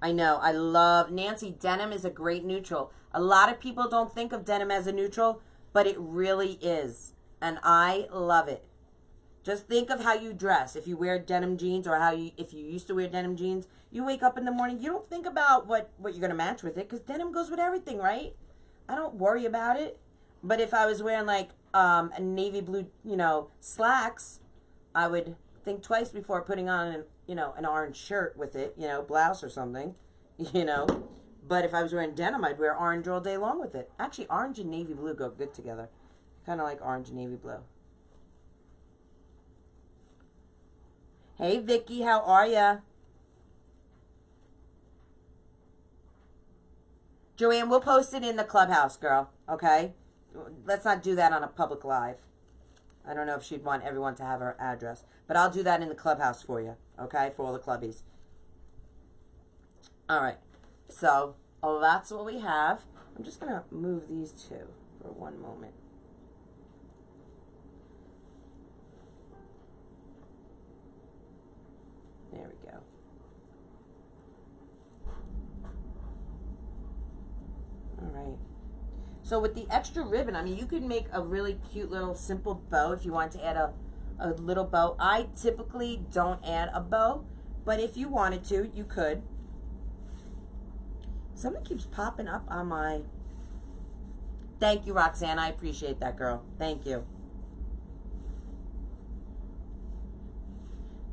I know. I love Nancy. Denim is a great neutral. A lot of people don't think of denim as a neutral, but it really is. And I love it. Just think of how you dress. If you wear denim jeans or if you used to wear denim jeans, you wake up in the morning, you don't think about what you're going to match with it because denim goes with everything, right? I don't worry about it. But if I was wearing like a navy blue, slacks, I would think twice before putting on an orange shirt with it, blouse or something, But if I was wearing denim, I'd wear orange all day long with it. Actually, orange and navy blue go good together. Kind of like orange and navy blue. Hey, Vicky, how are ya? Joanne, we'll post it in the Clubhouse, girl, okay? Let's not do that on a public live. I don't know if she'd want everyone to have her address. But I'll do that in the Clubhouse for you, okay? For all the clubbies. All right. So, that's what we have. I'm just going to move these two for one moment. There we go. All right. So with the extra ribbon, I mean, you could make a really cute little simple bow if you want to add a little bow. I typically don't add a bow, but if you wanted to, you could. Something keeps popping up on my... Thank you, Roxanne. I appreciate that, girl. Thank you.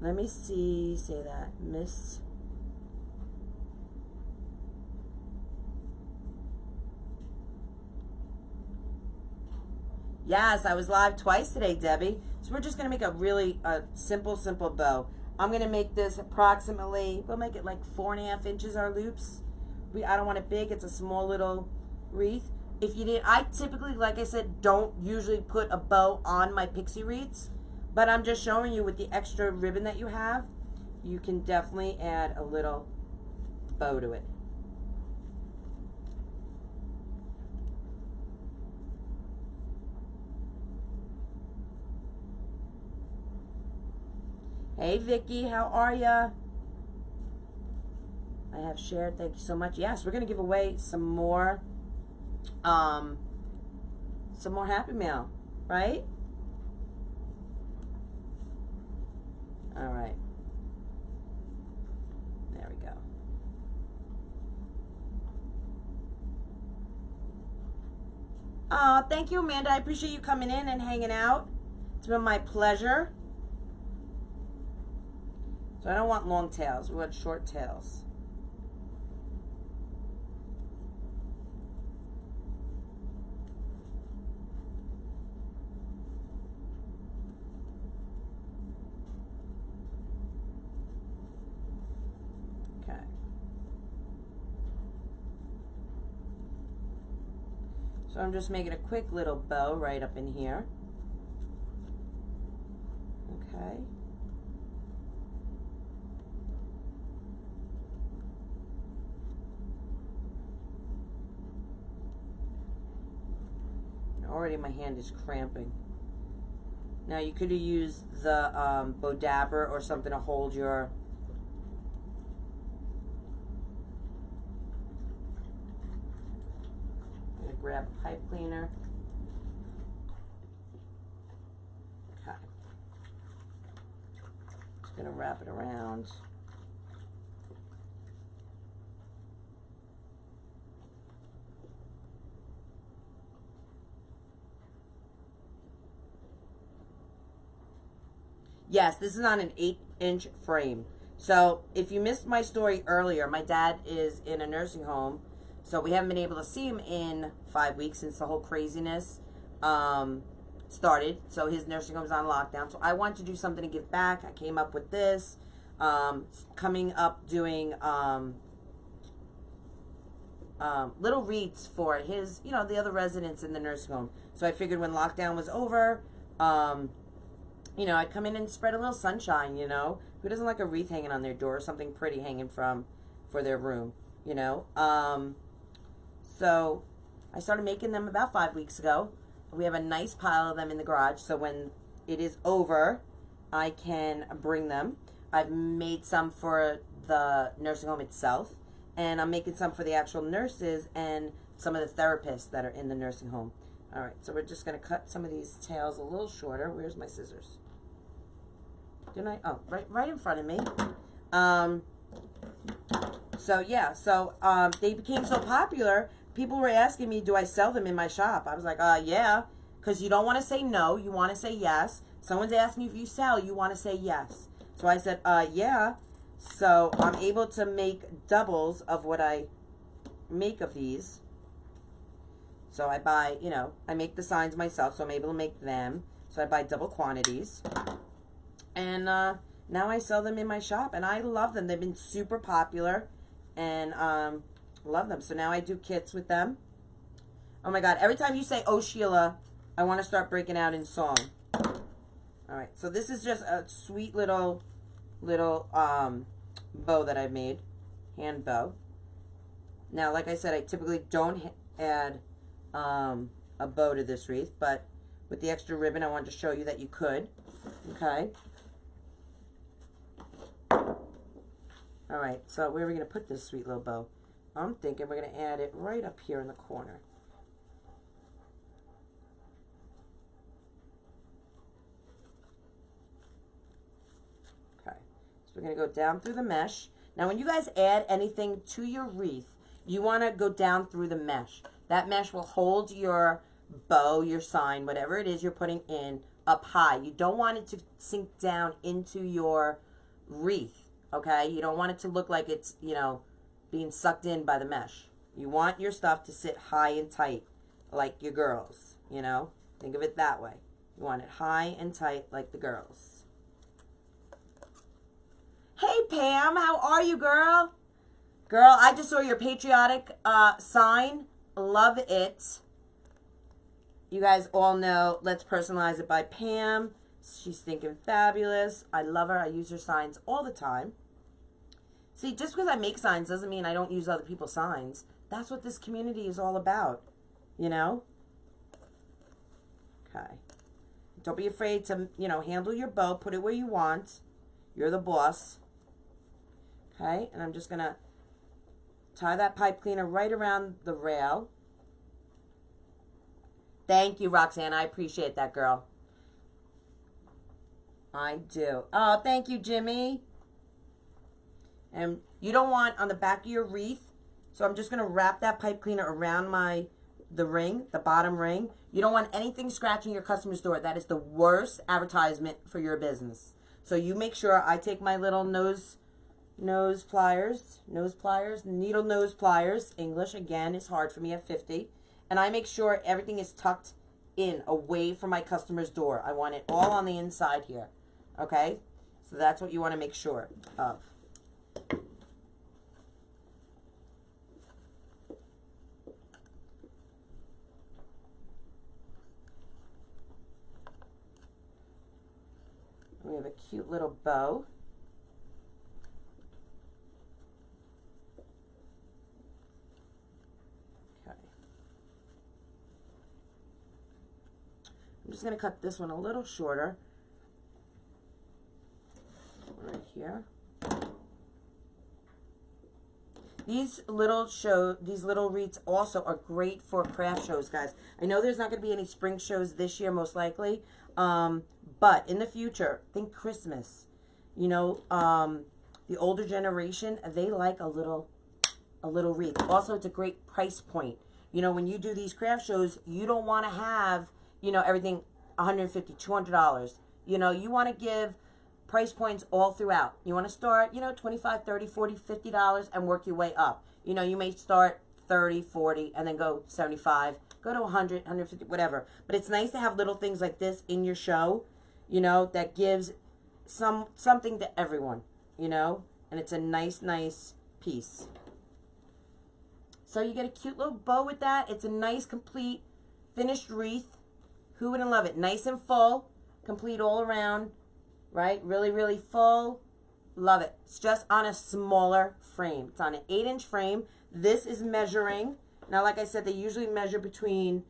Let me see. Say that. Miss... Yes, I was live twice today, Debbie. So we're just going to make a really simple bow. I'm going to make this approximately, we'll make it like 4.5 inches, our loops. I don't want it big. It's a small little wreath. If you did, I typically, like I said, don't usually put a bow on my Pixie Wreaths. But I'm just showing you with the extra ribbon that you have, you can definitely add a little bow to it. Hey, Vicky, how are ya? I have shared. Thank you so much. Yes, we're gonna give away some more Happy Mail, right? All right. There we go. Thank you, Amanda. I appreciate you coming in and hanging out. It's been my pleasure. So I don't want long tails. We want short tails. Okay. So I'm just making a quick little bow right up in here. Okay. Already my hand is cramping. Now you could have used the bow dabber or something to hold your I'm gonna grab a pipe cleaner. Okay. Just gonna wrap it around. Yes, this is on an 8-inch frame. So if you missed my story earlier, my dad is in a nursing home. So we haven't been able to see him in 5 weeks since the whole craziness started. So his nursing home's on lockdown. So I wanted to do something to give back. I came up with this. Coming up doing little wreaths for his, you know, the other residents in the nursing home. So I figured when lockdown was over, you know, I'd come in and spread a little sunshine, you know. Who doesn't like a wreath hanging on their door or something pretty hanging for their room, you know? So I started making them about 5 weeks ago. We have a nice pile of them in the garage, so when it is over, I can bring them. I've made some for the nursing home itself, and I'm making some for the actual nurses and some of the therapists that are in the nursing home. All right, so we're just going to cut some of these tails a little shorter. Where's my scissors? Didn't I? Oh, right in front of me. So yeah, so they became so popular. People were asking me, do I sell them in my shop? I was like, yeah, because you don't want to say no. You want to say yes. Someone's asking you if you sell. You want to say yes. So I said, yeah. So I'm able to make doubles of what I make of these. So I buy, you know, I make the signs myself, so I'm able to make them. So I buy double quantities. And now I sell them in my shop, and I love them. They've been super popular, and love them. So now I do kits with them. Oh my God, every time you say, oh Sheila, I want to start breaking out in song. All right, so this is just a sweet little bow that I made, hand bow. Now, like I said, I typically don't add a bow to this wreath, but with the extra ribbon, I wanted to show you that you could. Okay. All right, so where are we going to put this sweet little bow? I'm thinking we're going to add it right up here in the corner. Okay, so we're going to go down through the mesh. Now, when you guys add anything to your wreath, you want to go down through the mesh. That mesh will hold your bow, your sign, whatever it is you're putting in, up high. You don't want it to sink down into your wreath, okay? You don't want it to look like it's, you know, being sucked in by the mesh. You want your stuff to sit high and tight, like your girls, you know? Think of it that way. You want it high and tight like the girls. Hey, Pam, how are you, girl? Girl, I just saw your patriotic sign. Love it. You guys all know Let's Personalize It by Pam. She's thinking fabulous. I love her. I use her signs all the time. See, just because I make signs doesn't mean I don't use other people's signs. That's what this community is all about, you know? Okay. Don't be afraid to, you know, handle your bow. Put it where you want. You're the boss. Okay, and I'm just going to tie that pipe cleaner right around the rail. Thank you, Roxanne. I appreciate that, girl. I do. Oh, thank you, Jimmy. And you don't want on the back of your wreath, so I'm just going to wrap that pipe cleaner around the ring, the bottom ring. You don't want anything scratching your customer's door. That is the worst advertisement for your business. So you make sure I take my little needle nose pliers, English, again, is hard for me at 50. And I make sure everything is tucked in, away from my customer's door. I want it all on the inside here, okay? So that's what you want to make sure of. We have a cute little bow. Okay. I'm just going to cut this one a little shorter. Right here. These little wreaths also are great for craft shows, guys. I know there's not going to be any spring shows this year, most likely. But in the future, think Christmas. You know, the older generation, they like a little wreath. Also, it's a great price point. You know, when you do these craft shows, you don't want to have, you know, everything $150, $200. You know, you want to give price points all throughout. You want to start, you know, $25, $30, $40, $50 and work your way up. You know, you may start 30, 40 and then go 75, go to 100, 150, whatever. But it's nice to have little things like this in your show, you know, that gives something to everyone, you know, and it's a nice piece. So you get a cute little bow with that. It's a nice, complete, finished wreath. Who wouldn't love it? Nice and full, complete all around, right? Really, really full. Love it. It's just on a smaller frame. It's on an 8-inch frame. This is measuring. Now, like I said, they usually measure between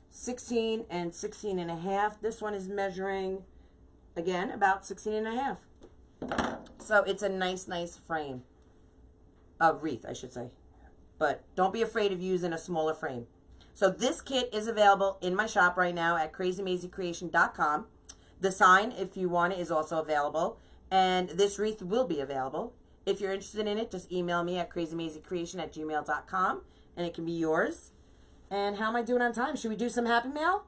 16 and 16 and a half. This one is measuring, again, about 16 and a half. So it's a nice frame. Wreath, I should say. But don't be afraid of using a smaller frame. So this kit is available in my shop right now at crazymazieCreation.com. The sign, if you want it, is also available. And this wreath will be available. If you're interested in it, just email me at crazymazieCreation@gmail.com and it can be yours. And how am I doing on time? Should we do some Happy Mail?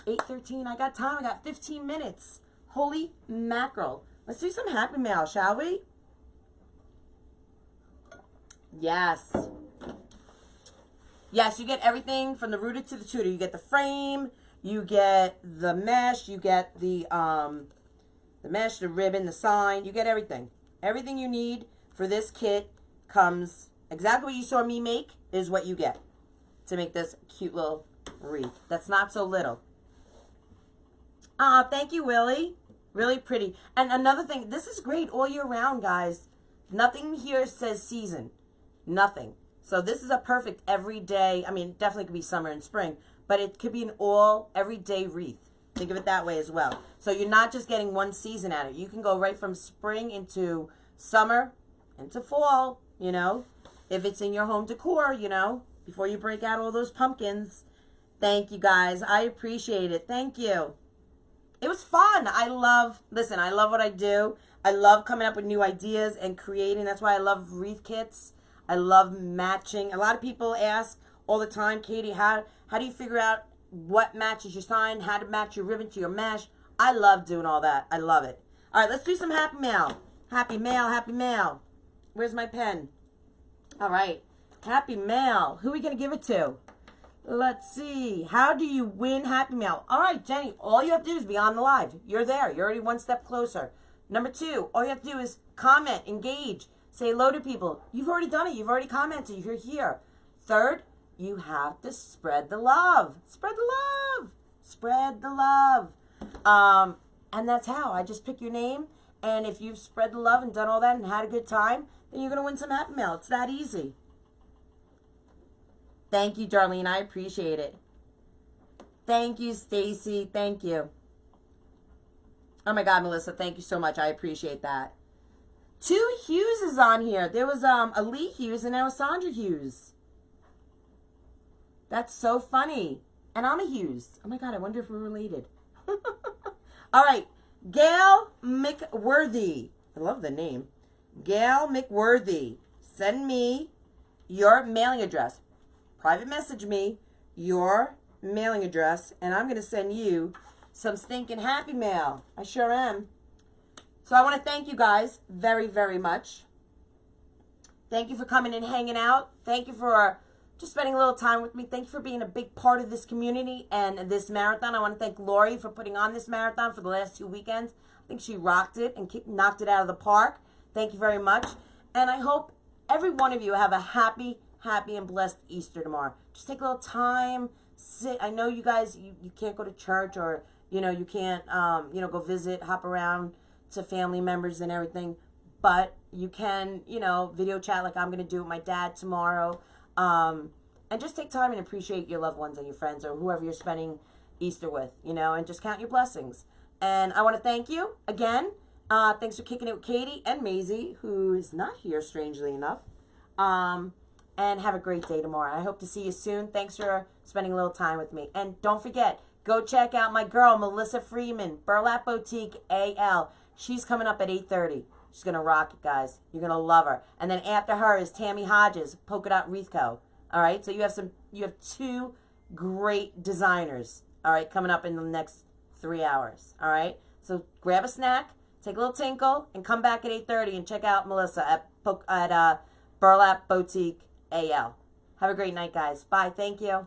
8:13. I got time. I got 15 minutes. Holy mackerel. Let's do some Happy Mail, shall we? Yes. Yes, you get everything from the rooted to the tutor. You get the frame, you get the mesh, you get the mesh, the ribbon, the sign. You get everything. Everything you need for this kit comes, exactly what you saw me make is what you get to make this cute little wreath. That's not so little. Thank you, Willie. Really pretty. And another thing, this is great all year round, guys. Nothing here says season. Nothing. So this is a perfect everyday, I mean, definitely could be summer and spring, but it could be an all everyday wreath. Think of it that way as well. So you're not just getting one season at it. You can go right from spring into summer, into fall, you know, if it's in your home decor, you know, before you break out all those pumpkins. Thank you, guys. I appreciate it. Thank you. It was fun. Listen, I love what I do. I love coming up with new ideas and creating. That's why I love wreath kits. I love matching. A lot of people ask all the time, Katie, how do you figure out what matches your sign, how to match your ribbon to your mesh? I love doing all that. I love it. All right, let's do some Happy Mail. Happy Mail, Happy Mail. Where's my pen? All right, Happy Mail. Who are we going to give it to? Let's see. How do you win Happy Mail? All right, Jenny, all you have to do is be on the live. You're there. You're already one step closer. Number 2, all you have to do is comment, engage. Say hello to people. You've already done it. You've already commented. You're here. 3rd, you have to spread the love. Spread the love. Spread the love. And that's how. I just pick your name. And if you've spread the love and done all that and had a good time, then you're going to win some Happy Mail. It's that easy. Thank you, Darlene. I appreciate it. Thank you, Stacy. Thank you. Oh my God, Melissa, thank you so much. I appreciate that. 2 Hughes is on here. There was a Lee Hughes and now a Sandra Hughes. That's so funny. And I'm a Hughes. Oh my God, I wonder if we're related. All right, Gail McWorthy. I love the name. Gail McWorthy. Send me your mailing address. Private message me your mailing address, and I'm going to send you some stinking happy mail. I sure am. So I want to thank you guys very, very much. Thank you for coming and hanging out. Thank you for just spending a little time with me. Thank you for being a big part of this community and this marathon. I want to thank Lori for putting on this marathon for the last 2 weekends. I think she rocked it and knocked it out of the park. Thank you very much. And I hope every one of you have a happy, happy, and blessed Easter tomorrow. Just take a little time. Sit. I know you guys, you can't go to church, or, you know, you can't, go visit, hop around to family members and everything. But you can, video chat like I'm going to do with my dad tomorrow. And just take time and appreciate your loved ones and your friends or whoever you're spending Easter with, and just count your blessings. And I want to thank you again. Thanks for kicking it with Katie and Maisie, who is not here, strangely enough. And have a great day tomorrow. I hope to see you soon. Thanks for spending a little time with me. And don't forget, go check out my girl, Melissa Freeman, Burlap Boutique AL. She's coming up at 8:30. She's going to rock it, guys. You're going to love her. And then after her is Tammy Hodges, Polka Dot Wreath Co. All right? So you have 2 great designers, all right, coming up in the next 3 hours. All right? So grab a snack, take a little tinkle, and come back at 8:30 and check out Melissa at Burlap Boutique AL. Have a great night, guys. Bye. Thank you.